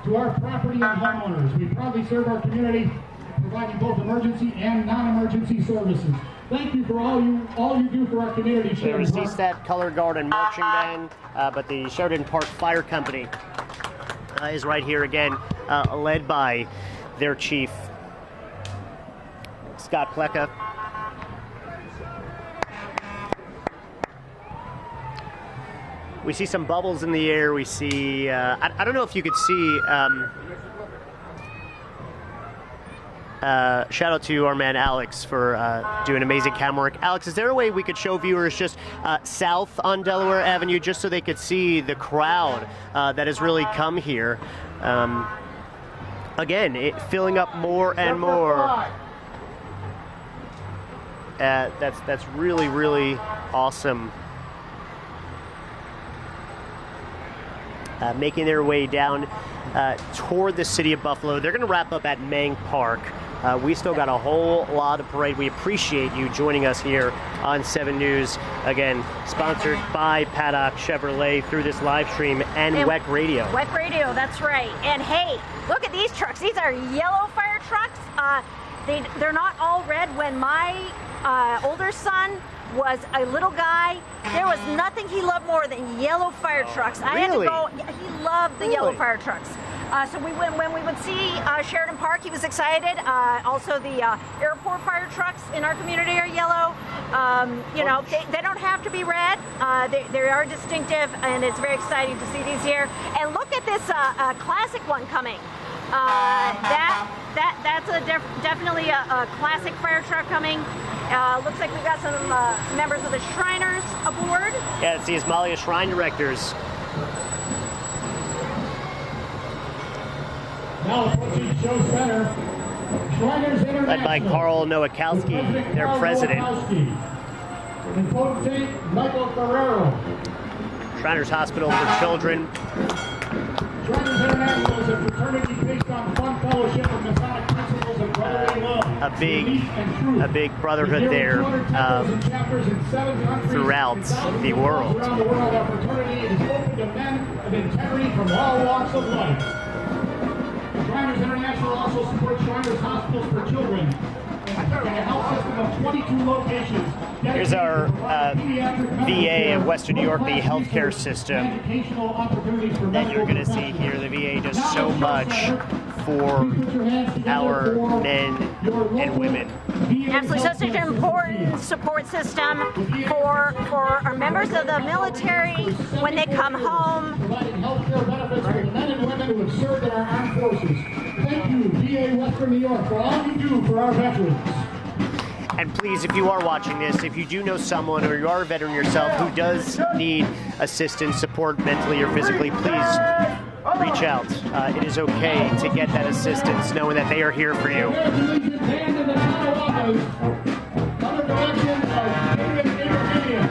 Speaker 3: to our property and homeowners. We proudly serve our community, providing both emergency and non-emergency services. Thank you for all you do for our community,
Speaker 1: There's
Speaker 3: Sheridan Park.
Speaker 1: CSTAT, Color Guard, and Marching Band, but the Sheridan Park Fire Company is right here again, led by their chief, Scott Pleka. We see some bubbles in the air. We see, I don't know if you could see, shout out to our man Alex for doing amazing camera work. Alex, is there a way we could show viewers just south on Delaware Avenue just so they could see the crowd that has really come here? Again, filling up more and more. That's really, really awesome. Making their way down toward the city of Buffalo. They're going to wrap up at Mang Park. We still got a whole lot of parade. We appreciate you joining us here on 7 News. Again, sponsored by Paddock Chevrolet through this live stream and WEC Radio.
Speaker 2: WEC Radio, that's right. And hey, look at these trucks. These are yellow fire trucks. They're not all red. When my older son was a little guy, there was nothing he loved more than yellow fire trucks. I had to go. He loved the yellow fire trucks. So when we would see Sheridan Park, he was excited. Also, the airport fire trucks in our community are yellow. They don't have to be red. They are distinctive, and it's very exciting to see these here. And look at this classic one coming. That's definitely a classic fire truck coming. Looks like we've got some members of the Shriners aboard.
Speaker 1: Yeah, it's the Ismailia Shrine Directors.
Speaker 3: Now approaching Show Center, Shriners International.
Speaker 1: Led by Carl Nowakowski, their president.
Speaker 3: And potentate Michael Ferrero.
Speaker 1: Shriners Hospital for Children.
Speaker 3: Shriners International is a fraternity based on fun fellowship and Masonic principles of brotherly love.
Speaker 1: A big brotherhood there throughout the world.
Speaker 3: Around the world, our fraternity is open to men of integrity from all walks of life. Shriners International also supports Shriners Hospitals for Children and a health system of 22 locations.
Speaker 1: Here's our VA of Western New York, the healthcare system that you're going to see here. The VA does so much for our men and women.
Speaker 2: Absolutely, such an important support system for our members of the military when they come home.
Speaker 3: Providing health care benefits for the men and women who have served in our armed forces. Thank you, VA Western New York, for all you do for our veterans.
Speaker 1: And please, if you are watching this, if you do know someone or you are a veteran yourself who does need assistance, support mentally or physically, please reach out. It is okay to get that assistance, knowing that they are here for you.
Speaker 3: Under direction of David Abrahamian.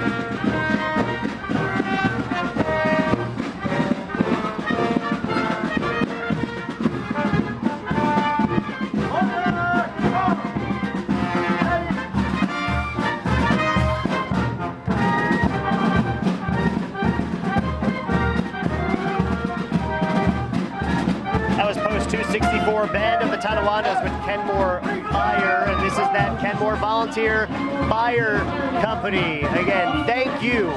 Speaker 1: Tonawanda is with Kenmore Fire, and this is that Kenmore Volunteer Fire Company. Again, thank you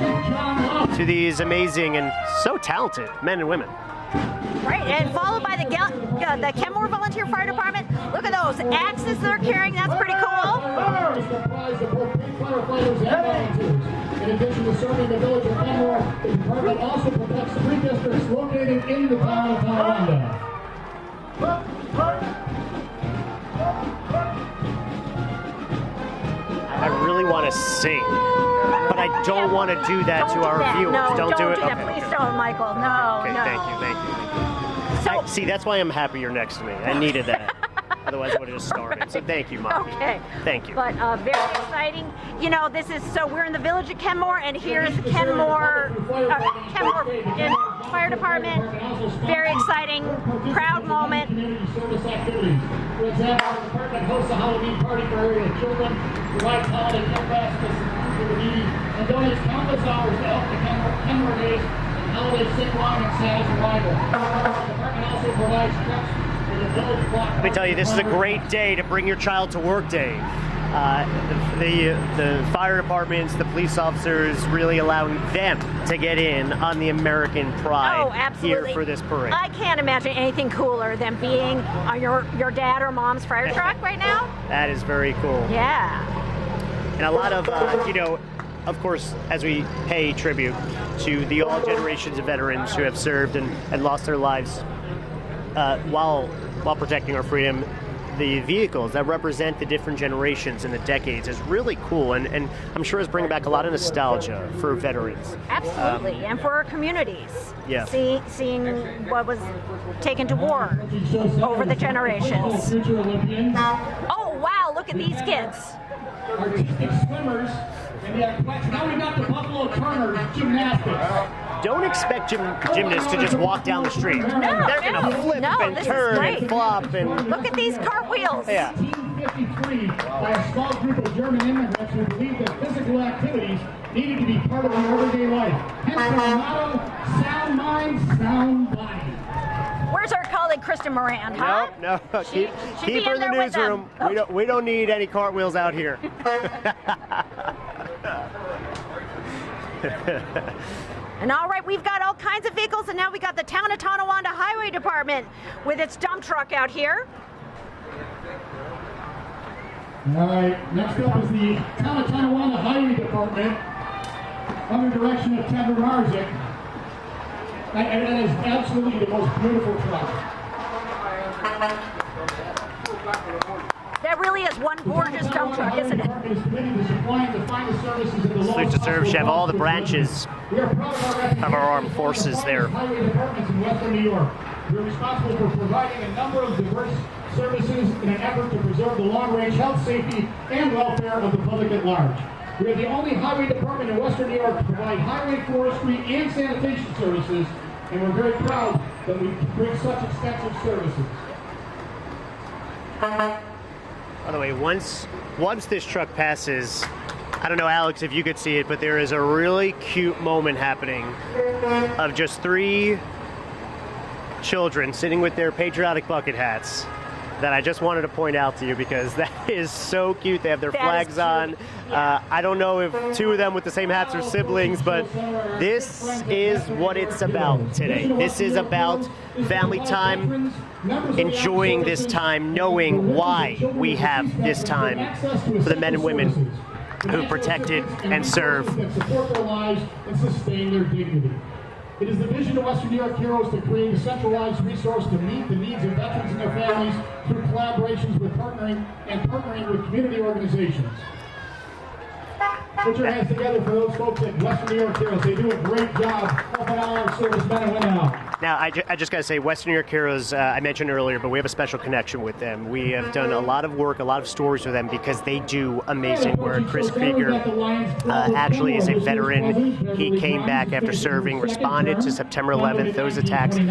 Speaker 1: to these amazing and so talented men and women.
Speaker 2: Right, and followed by the Kenmore Volunteer Fire Department. Look at those axes they're carrying. That's pretty cool.
Speaker 3: In addition to serving the village of Kenmore, the department also protects 3 districts located in the town of Tonawanda.
Speaker 1: I really want to sing, but I don't want to do that to our viewers.
Speaker 2: No,
Speaker 1: don't do it.
Speaker 2: that.
Speaker 1: Okay,
Speaker 2: Please
Speaker 1: okay.
Speaker 2: don't, Michael. No,
Speaker 1: Okay,
Speaker 2: no.
Speaker 1: thank you.
Speaker 2: So,
Speaker 1: See, that's why I'm happy you're next to me. I needed that. Otherwise, I would have just started. So thank you, Mom.
Speaker 2: okay.
Speaker 1: Thank you.
Speaker 2: But very exciting. You know, we're in the village of Kenmore, and here's Kenmore Fire Department. Very exciting, proud moment.
Speaker 3: Community service activities. For example, the department hosts a Halloween party for area children, provides holiday gift baskets for the needy, and donates countless hours to help the Kenmore Days and holiday sing along and Santa's arrival. The department also provides trips for the village block.
Speaker 1: Let me tell you, this is a great day to bring your child to work day. The fire departments, the police officers, really allowing them to get in on the American pride here for this parade.
Speaker 2: I can't imagine anything cooler than being on your dad or mom's fire truck right now.
Speaker 1: That is very cool.
Speaker 2: Yeah.
Speaker 1: And a lot of, of course, as we pay tribute to the all generations of veterans who have served and lost their lives while protecting our freedom, the vehicles that represent the different generations and the decades is really cool, and I'm sure it's bringing back a lot of nostalgia for veterans.
Speaker 2: Absolutely, and for our communities.
Speaker 1: Yeah.
Speaker 2: Seeing what was taken to war over the generations.
Speaker 3: Future Olympians,
Speaker 2: Oh, wow, look at these kids.
Speaker 3: artistic swimmers, and the athletics. Now we got the Buffalo Turners gymnastics.
Speaker 1: Don't expect gymnasts to just walk down the street.
Speaker 2: No,
Speaker 1: They're going to flip and
Speaker 2: this is
Speaker 1: turn
Speaker 2: great.
Speaker 1: and flop and
Speaker 2: Look at these cartwheels.
Speaker 1: yeah.
Speaker 3: 1953 by a small group of German immigrants who believed that physical activities needed to be part of their everyday life. Hence their motto, sound mind, sound body.
Speaker 2: Where's our colleague Kristen Moran, huh?
Speaker 1: No. Keep
Speaker 2: be
Speaker 1: her in the
Speaker 2: in there with
Speaker 1: newsroom.
Speaker 2: them.
Speaker 1: We don't need any cartwheels out here.
Speaker 2: And all right, we've got all kinds of vehicles, and now we got the Town of Tonawanda Highway Department with its dump truck out here.
Speaker 3: All right, next up is the Town of Tonawanda Highway Department under direction of Kevin Marzik. And that is absolutely the most beautiful truck.
Speaker 2: That really is one gorgeous dump truck, isn't it?
Speaker 1: Salute to serve, Chef. All the branches of our armed forces there.
Speaker 3: Highway departments in Western New York. We're responsible for providing a number of diverse services in an effort to preserve the long-range health, safety, and welfare of the public at large. We are the only highway department in Western New York to provide highway, forestry, and sanitation services, and we're very proud that we bring such extensive services.
Speaker 1: By the way, once this truck passes, I don't know, Alex, if you could see it, but there is a really cute moment happening of just 3 children sitting with their patriotic bucket hats that I just wanted to point out to you because that is so cute. They have their flags on. I don't know if 2 of them with the same hats are siblings, but this is what it's about today. This is about family time, enjoying this time, knowing why we have this time for the men and women who protected and serve.
Speaker 3: Support their lives and sustain their dignity. It is the vision of Western New York Heroes to create a centralized resource to meet the needs of veterans and their families through collaborations with partnering with community organizations. Put your hands together for those folks at Western New York Heroes. They do a great job helping all our servicemen and women out.
Speaker 1: Now, I just got to say, Western New York Heroes, I mentioned earlier, but we have a special connection with them. We have done a lot of work, a lot of stories with them because they do amazing work. Chris Krieger actually is a veteran. He came back after serving, responded to September 11th, those attacks in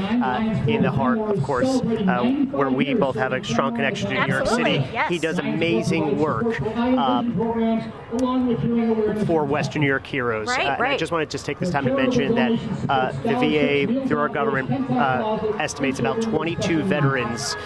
Speaker 1: the heart, of course, where we both have a strong connection to New York City.
Speaker 2: Yes.
Speaker 1: He does amazing work.
Speaker 3: Along with doing
Speaker 1: for Western New York Heroes.
Speaker 2: Right,
Speaker 1: And I
Speaker 2: right.
Speaker 1: just want to take this time to mention that the VA, through our government, estimates about 22 veterans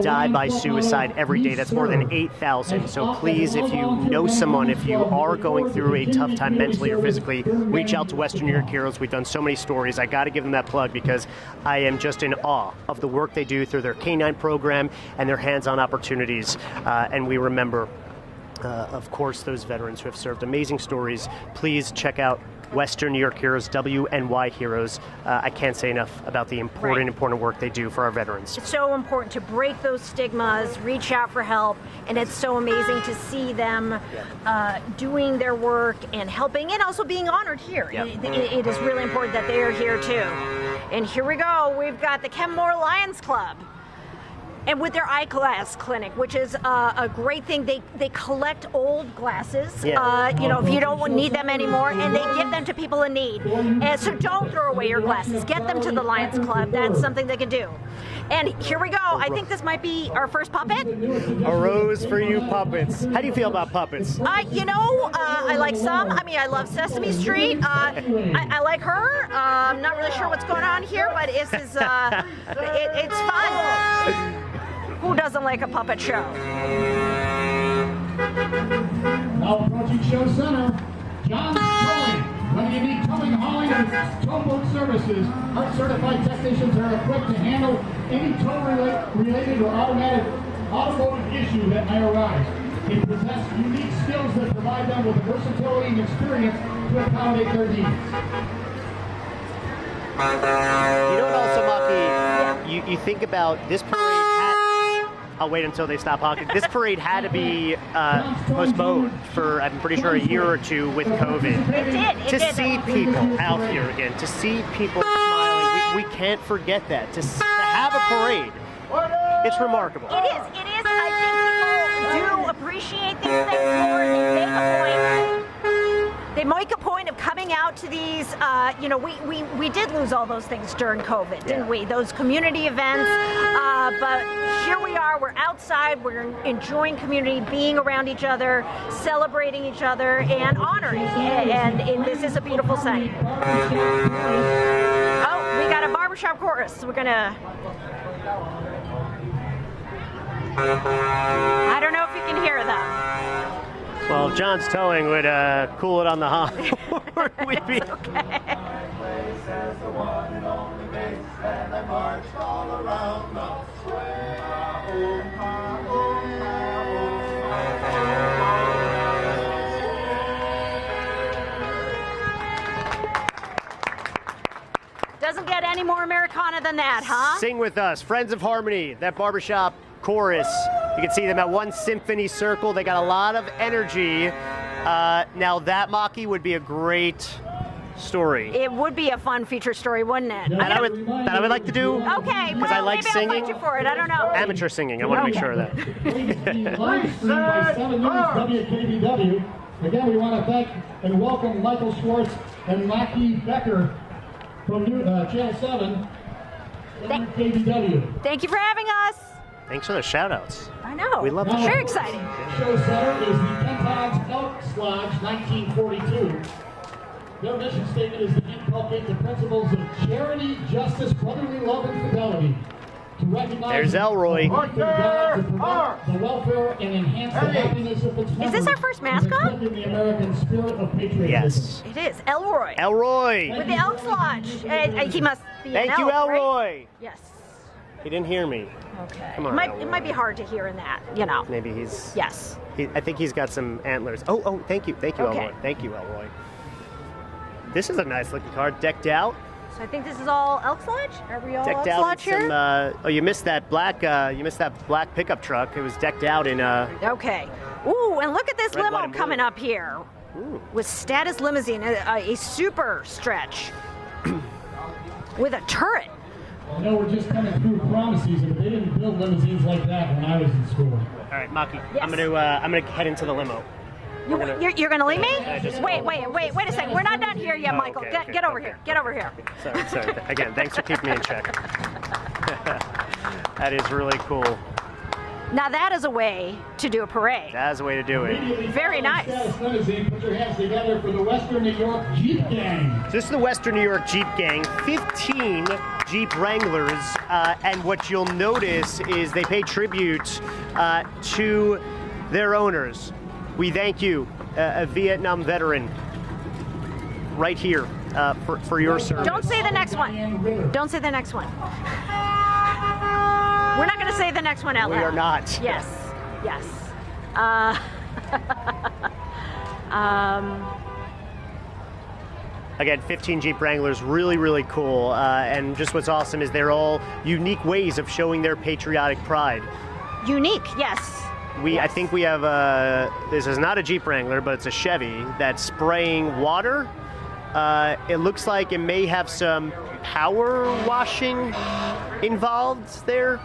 Speaker 1: die by suicide every day. That's more than 8,000. So please, if you know someone, if you are going through a tough time mentally or physically, reach out to Western New York Heroes. We've done so many stories. I got to give them that plug because I am just in awe of the work they do through their K-9 program and their hands-on opportunities. And we remember, of course, those veterans who have served. Amazing stories. Please check out Western New York Heroes, WNY Heroes. I can't say enough about the important work they do for our veterans.
Speaker 2: It's so important to break those stigmas, reach out for help, and it's so amazing to see them doing their work and helping, and also being honored here.
Speaker 1: Yeah.
Speaker 2: It is really important that they are here too. And here we go. We've got the Kenmore Lions Club. And with their eyeglass clinic, which is a great thing, they collect old glasses, if you don't need them anymore, and they give them to people in need. And so don't throw away your glasses. Get them to the Lions Club. That's something they can do. And here we go. I think this might be our first puppet.
Speaker 1: A rose for you puppets. How do you feel about puppets?
Speaker 2: I like some. I mean, I love Sesame Street. I like her. I'm not really sure what's going on here, but it's fun. Who doesn't like a puppet show?
Speaker 3: Now approaching show center, John Towing. When you need towing, hauling, and towboat services, our certified technicians are equipped to handle any tow-related or automotive issue that may arise. They possess unique skills that provide them with the versatility and experience to accommodate their needs.
Speaker 1: You know what also, Maki, you think about this parade I'll wait until they stop honking. This parade had to be postponed for, I'm pretty sure, a year or two with COVID.
Speaker 2: It did.
Speaker 1: To see people out here again, to see people smiling, we can't forget that. To have a parade, it's remarkable.
Speaker 2: It is. I think people do appreciate these things more. They make a point of coming out to these. We did lose all those things during COVID, didn't we? Those community events. But here we are. We're outside. We're enjoying community, being around each other, celebrating each other, and honoring. And this is a beautiful sight. Oh, we got a barbershop chorus. We're gonna. I don't know if you can hear them.
Speaker 1: Well, if John's towing would cool it on the hop. We'd be
Speaker 2: okay. Doesn't get any more Americana than that, huh?
Speaker 1: Sing with us, Friends of Harmony, that barbershop chorus. You can see them at one symphony circle. They got a lot of energy. Now that, Maki, would be a great story.
Speaker 2: It would be a fun feature story, wouldn't it?
Speaker 1: That I would like to do.
Speaker 2: Okay,
Speaker 1: because I like
Speaker 2: maybe
Speaker 1: singing.
Speaker 2: I'll fight you for it. I don't know.
Speaker 1: Amateur singing. I want to make sure of that.
Speaker 3: Live stream by 7 News WKBW. Again, we want to thank and welcome Michael Schwartz and Maki Becker from Channel 7 WKBW.
Speaker 2: Thank you for having us.
Speaker 1: Thanks for the shout-outs.
Speaker 2: I know.
Speaker 1: We love
Speaker 3: Now,
Speaker 1: it.
Speaker 2: Very exciting.
Speaker 3: Show center is the Kentown's Elks Lodge 1942. Their mission statement is to inculcate the principles of charity, justice, brotherly love, and fidelity. To recognize
Speaker 1: There's Elroy.
Speaker 3: to promote the welfare and enhance the happiness of its members.
Speaker 2: Is this our first mascot?
Speaker 3: And reflecting the American spirit of patriotism.
Speaker 1: Yes.
Speaker 2: It is. Elroy.
Speaker 1: Elroy.
Speaker 2: With the Elks Lodge. He must be
Speaker 1: Thank
Speaker 2: an
Speaker 1: you,
Speaker 2: elk,
Speaker 1: Elroy.
Speaker 2: right? Yes.
Speaker 1: He didn't hear me.
Speaker 2: Okay.
Speaker 1: Come on,
Speaker 2: It might be hard to hear in that,
Speaker 1: Maybe he's.
Speaker 2: Yes.
Speaker 1: I think he's got some antlers. Oh, thank you,
Speaker 2: Okay.
Speaker 1: Elroy. Thank you, Elroy. This is a nice looking car, decked out.
Speaker 2: So I think this is all Elks Lodge? Are we all
Speaker 1: Decked
Speaker 2: Elks
Speaker 1: out
Speaker 2: Lodge
Speaker 1: in
Speaker 2: here?
Speaker 1: some. You missed that black. You missed that black pickup truck. It was decked out in.
Speaker 2: Okay. Ooh, and look at this
Speaker 1: Red, white,
Speaker 2: limo
Speaker 1: and blue.
Speaker 2: coming up here.
Speaker 1: Ooh.
Speaker 2: With Status Limousine, a super stretch. With a turret.
Speaker 3: I know we're just coming through prom season, but they didn't build limousines like that when I was in school.
Speaker 1: All right, Maki.
Speaker 2: Yes.
Speaker 1: I'm gonna head into the limo.
Speaker 2: You're gonna leave me?
Speaker 1: just-
Speaker 2: Wait a second. We're not done here yet,
Speaker 1: Oh,
Speaker 2: Michael.
Speaker 1: okay,
Speaker 2: Get over
Speaker 1: okay.
Speaker 2: here. Get over here.
Speaker 1: Sorry. Again, thanks for keeping me in check. That is really cool.
Speaker 2: Now that is a way to do a parade.
Speaker 1: That's the way to do it.
Speaker 2: Very nice.
Speaker 6: Limousine, put your hands together for the Western New York Jeep Gang.
Speaker 1: This is the Western New York Jeep Gang, 15 Jeep Wranglers, and what you'll notice is they pay tribute to their owners. We thank you, a Vietnam veteran, right here for your service.
Speaker 2: Don't say the next one. Don't say the next one. We're not going to say the next one out loud.
Speaker 1: We are not.
Speaker 2: Yes. Yes.
Speaker 1: Again, 15 Jeep Wranglers, really, really cool. And just what's awesome is they're all unique ways of showing their patriotic pride.
Speaker 2: Unique, yes.
Speaker 1: I think we have this is not a Jeep Wrangler, but it's a Chevy that's spraying water. It looks like it may have some power washing involved there.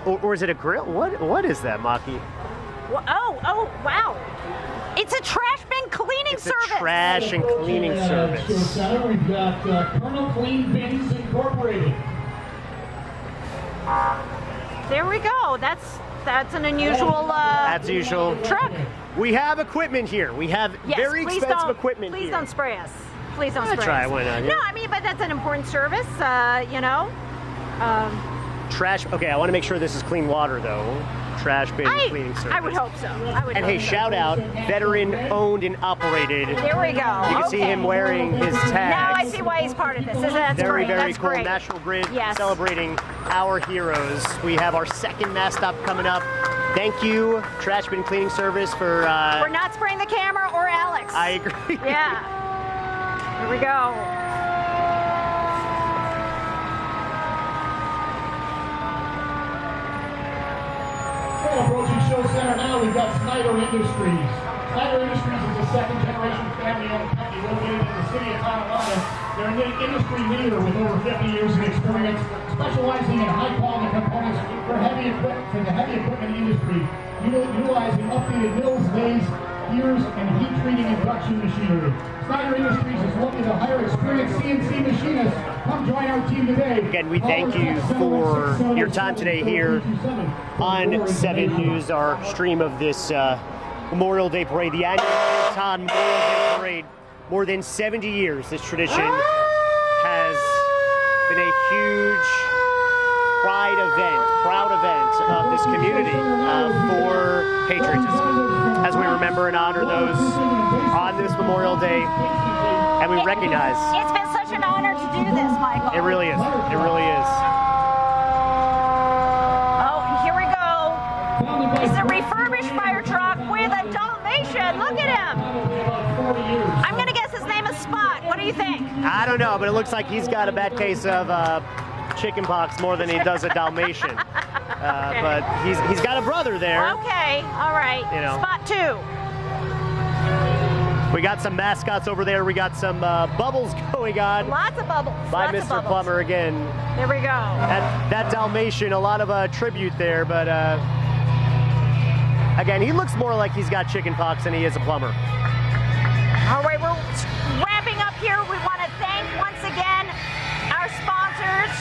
Speaker 1: Or is it a grill? What is that, Maki?
Speaker 2: Oh, wow. It's a trash bin cleaning service.
Speaker 1: It's a trash and cleaning service.
Speaker 6: We've got Colonel Clean Bins Incorporated.
Speaker 2: There we go. That's an unusual
Speaker 1: That's usual.
Speaker 2: truck.
Speaker 1: We have equipment here. We have
Speaker 2: Yes,
Speaker 1: very
Speaker 2: please
Speaker 1: expensive
Speaker 2: don't,
Speaker 1: equipment
Speaker 2: Please
Speaker 1: here.
Speaker 2: don't spray us. Please don't spray
Speaker 1: try,
Speaker 2: us.
Speaker 1: why not?
Speaker 2: No, I mean, but that's an important service, you know.
Speaker 1: Trash. Okay, I want to make sure this is clean water, though. Trash bin cleaning service.
Speaker 2: I would hope so.
Speaker 1: And hey, shout out, veteran owned and operated.
Speaker 2: There we go.
Speaker 1: You can see him wearing his tags.
Speaker 2: Now I see why he's part of this. That's
Speaker 1: Very,
Speaker 2: great.
Speaker 1: very
Speaker 2: That's
Speaker 1: cool.
Speaker 2: great.
Speaker 1: National Grid
Speaker 2: Yes.
Speaker 1: celebrating our heroes. We have our second mass stop coming up. Thank you, Trash Bin Cleaning Service, for.
Speaker 2: We're not spraying the camera or Alex.
Speaker 1: I agree.
Speaker 2: Yeah. Here we go.
Speaker 6: Approaching show center now, we've got Snyder Industries. Snyder Industries is a second-generation family-owned company located in the city of Tonawanda. They're an industry leader with over 50 years of experience, specializing in high-quality components for the heavy equipment industry, utilizing updated mills, lathes, gears, and heat-treating induction machinery. Snyder Industries is looking to hire experienced CNC machinists. Come join our team today.
Speaker 1: Again, we thank you for your time today here on 7 News, our stream of this Memorial Day Parade, the annual Memorial Day Parade. More than 70 years, this tradition has been a huge proud event of this community for patriotism, as we remember and honor those on this Memorial Day, and we recognize.
Speaker 2: It's been such an honor to do this, Michael.
Speaker 1: It really is. It really is.
Speaker 2: Oh, here we go. It's a refurbished fire truck with a Dalmatian. Look at him. I'm going to guess his name is Spot. What do you think?
Speaker 1: I don't know, but it looks like he's got a bad case of chicken pox more than he does a Dalmatian.
Speaker 2: Okay.
Speaker 1: But he's got a brother there.
Speaker 2: Okay, all right.
Speaker 1: You know.
Speaker 2: Spot 2.
Speaker 1: We got some mascots over there. We got some bubbles going on
Speaker 2: Lots of bubbles.
Speaker 1: by
Speaker 2: Lots of
Speaker 1: Mr.
Speaker 2: bubbles.
Speaker 1: Plummer again.
Speaker 2: There we go.
Speaker 1: That Dalmatian, a lot of tribute there, but again, he looks more like he's got chicken pox than he is a plumber.
Speaker 2: All right, we're wrapping up here. We want to thank once again our sponsors,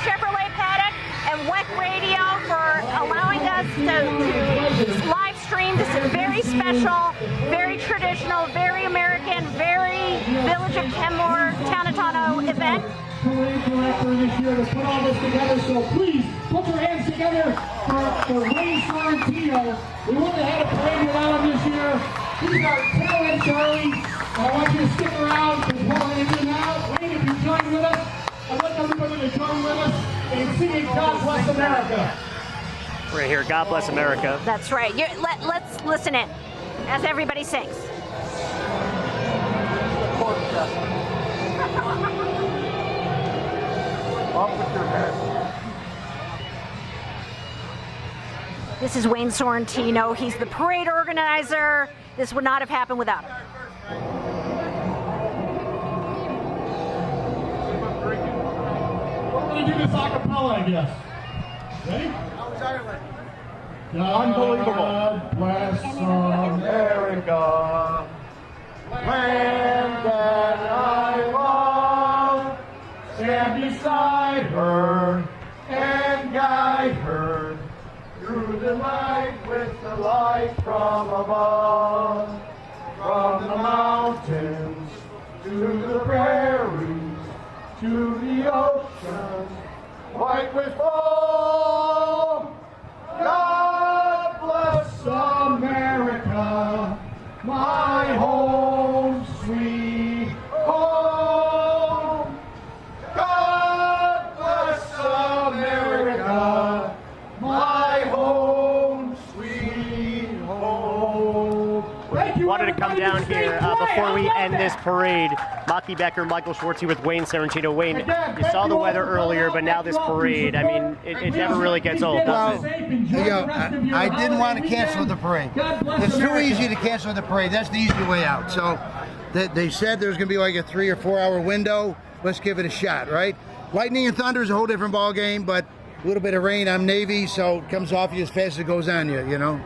Speaker 2: Chevrolet Paddock and WEC Radio, for allowing us to live stream this very special, very traditional, very American, very Village of Kenmore, Town of Tono event.
Speaker 6: Parade director this year to put all this together, so please put your hands together for Wayne Sorrentino. We wouldn't have had a parade without him this year. He's our talent, Charlie. And I want you to stick around because what we're going to do now, Wayne, if you join with us, I'd like everybody to join with us in singing God Bless America.
Speaker 1: Right here, God Bless America.
Speaker 2: That's right. Let's listen in as everybody sings. This is Wayne Sorrentino. He's the parade organizer. This would not have happened without him.
Speaker 6: We're going to do this a cappella, I guess. Ready?
Speaker 4: Unbelievable.
Speaker 6: God bless
Speaker 4: America, land that I love, stand beside her and guide her
Speaker 3: light from above, from the mountains to the prairies, to the oceans, white with foam. God bless America, my home, sweet home. God bless America, my home, sweet home. Thank you.
Speaker 1: Wanted to come down here before we end this parade. Maki Becker, Michael Schwartz here with Wayne Sorrentino. Wayne, you saw the weather earlier, but now this parade, I mean, it never really gets old, does it?
Speaker 7: I didn't want to cancel the parade. It's too easy to cancel the parade. That's the easy way out. So they said there's going to be like a 3 or 4 hour window. Let's give it a shot, right? Lightning and thunder is a whole different ball game, but a little bit of rain. I'm Navy, so it comes off you as fast as it goes on you, you know?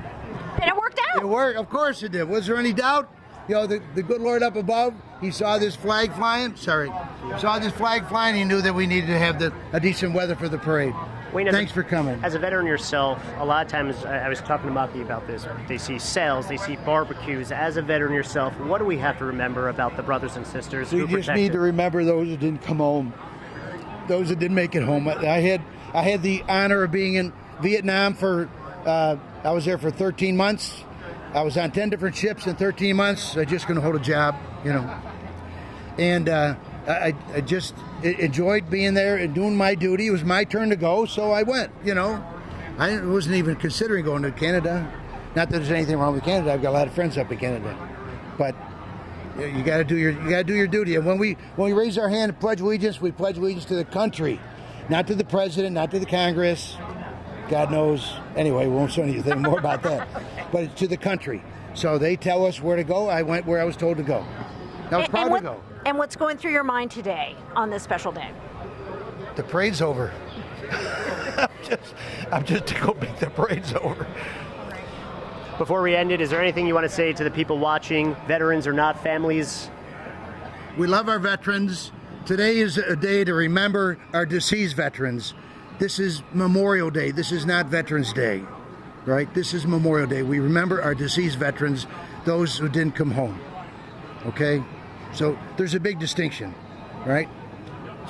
Speaker 2: And it worked out.
Speaker 7: It worked. Of course it did. Was there any doubt? You know, the good Lord up above, he saw this flag flying. He knew that we needed to have a decent weather for the parade.
Speaker 1: Wayne,
Speaker 7: thanks for coming.
Speaker 1: As a veteran yourself, a lot of times, I was talking to Maki about this, they see sales, they see barbecues. As a veteran yourself, what do we have to remember about the brothers and sisters who
Speaker 7: We just
Speaker 1: protected?
Speaker 7: need to remember those who didn't come home, those that didn't make it home. I had the honor of being in Vietnam I was there for 13 months. I was on 10 different ships in 13 months. I just couldn't hold a job, you know. And I just enjoyed being there and doing my duty. It was my turn to go, so I went, you know. I wasn't even considering going to Canada. Not that there's anything wrong with Canada. I've got a lot of friends up in Canada. But you got to do your duty. And when we raise our hand and pledge allegiance, we pledge allegiance to the country, not to the president, not to the Congress. God knows. Anyway, we won't say anything more about that. But it's to the country. So they tell us where to go. I went where I was told to go. I was proud to go.
Speaker 2: And what's going through your mind today on this special day?
Speaker 7: The parade's over. I'm just hoping the parade's over.
Speaker 1: Before we end it, is there anything you want to say to the people watching, veterans or not, families?
Speaker 7: We love our veterans. Today is a day to remember our deceased veterans. This is Memorial Day. This is not Veterans Day, right? This is Memorial Day. We remember our deceased veterans, those who didn't come home, okay? So there's a big distinction, right?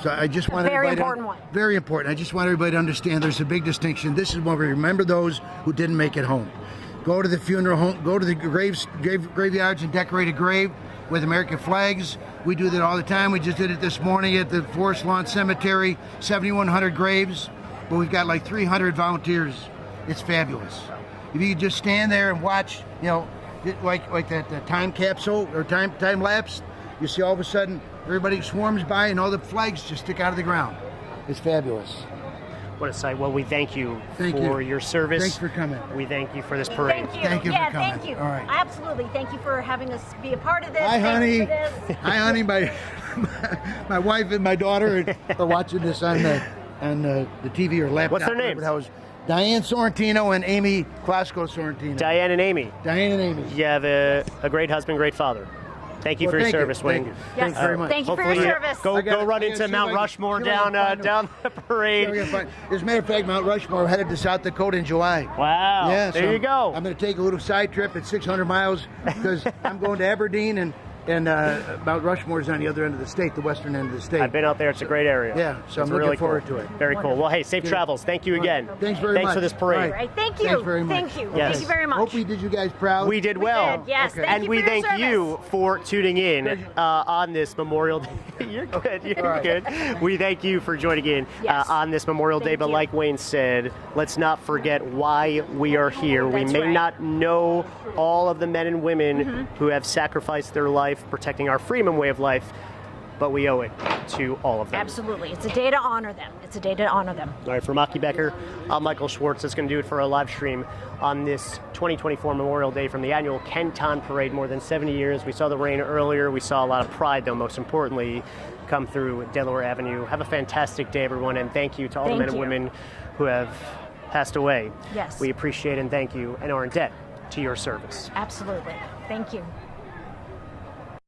Speaker 7: So I just want
Speaker 2: Very
Speaker 7: everybody
Speaker 2: important one.
Speaker 7: Very important. I just want everybody to understand there's a big distinction. This is when we remember those who didn't make it home. Go to the funeral home, go to the graveyards and decorate a grave with American flags. We do that all the time. We just did it this morning at the Forest Lawn Cemetery, 7,100 graves, but we've got like 300 volunteers. It's fabulous. If you could just stand there and watch, you know, like that time capsule or time lapse, you see all of a sudden everybody swarms by and all the flags just stick out of the ground. It's fabulous.
Speaker 1: What a sight. Well, we thank you for your service.
Speaker 7: Thanks for coming.
Speaker 1: We thank you for this parade.
Speaker 2: Thank you.
Speaker 7: Thank you for coming.
Speaker 2: Thank you.
Speaker 7: All right.
Speaker 2: Absolutely. Thank you for having us be a part of this.
Speaker 7: Hi, honey.
Speaker 2: Thank you for this.
Speaker 7: Hi, honey. My wife and my daughter are watching this on the TV or laptop.
Speaker 1: What's their names?
Speaker 7: That was Diane Sorrentino and Amy Klasko Sorrentino.
Speaker 1: Diane and Amy.
Speaker 7: Diane and Amy.
Speaker 1: You have a great husband, great father. Thank you for your service, Wayne.
Speaker 7: Thank you.
Speaker 2: Yes.
Speaker 7: Thanks very much.
Speaker 2: Thank you for your service.
Speaker 1: Go run into Mount Rushmore down the parade.
Speaker 7: As a matter of fact, Mount Rushmore headed to South Dakota in July.
Speaker 1: Wow.
Speaker 7: Yeah,
Speaker 1: there you go.
Speaker 7: I'm going to take a little side trip at 600 miles because I'm going to Aberdeen and Mount Rushmore is on the other end of the state, the western end of the state.
Speaker 1: I've been out there. It's a great area.
Speaker 7: Yeah, so
Speaker 1: it's
Speaker 7: I'm looking
Speaker 1: really
Speaker 7: forward
Speaker 1: cool.
Speaker 7: to it.
Speaker 1: Very cool. Well, hey, safe travels. Thank you again.
Speaker 7: Thanks very much.
Speaker 1: Thanks for this parade.
Speaker 7: All
Speaker 2: Right. Thank you.
Speaker 7: Thanks very much.
Speaker 2: Thank you.
Speaker 1: Yes.
Speaker 2: Thank you very much.
Speaker 7: Hope we did you guys proud.
Speaker 1: We did well.
Speaker 2: did, yes.
Speaker 7: Okay.
Speaker 2: Thank
Speaker 1: And
Speaker 2: you
Speaker 1: we
Speaker 2: for your
Speaker 1: thank
Speaker 2: service.
Speaker 1: you for tuning in on this Memorial Day. You're good. You're good. We thank you for joining in
Speaker 2: Yes.
Speaker 1: on this Memorial Day.
Speaker 2: Thank
Speaker 1: But
Speaker 2: you.
Speaker 1: like Wayne said, let's not forget why we are here. We
Speaker 2: That's
Speaker 1: may
Speaker 2: right.
Speaker 1: not know all of the men and women who have sacrificed their life protecting our freedom and way of life, but we owe it to all of them.
Speaker 2: Absolutely. It's a day to honor them. It's a day to honor them.
Speaker 1: All right, for Maki Becker, I'm Michael Schwartz. That's going to do it for our live stream on this 2024 Memorial Day from the annual Kenton Parade. More than 70 years. We saw the rain earlier. We saw a lot of pride, though, most importantly, come through Delaware Avenue. Have a fantastic day, everyone, and thank you to all the men and women who have passed away.
Speaker 2: Yes.
Speaker 1: We appreciate and thank you and are in debt to your service.
Speaker 2: Absolutely. Thank you.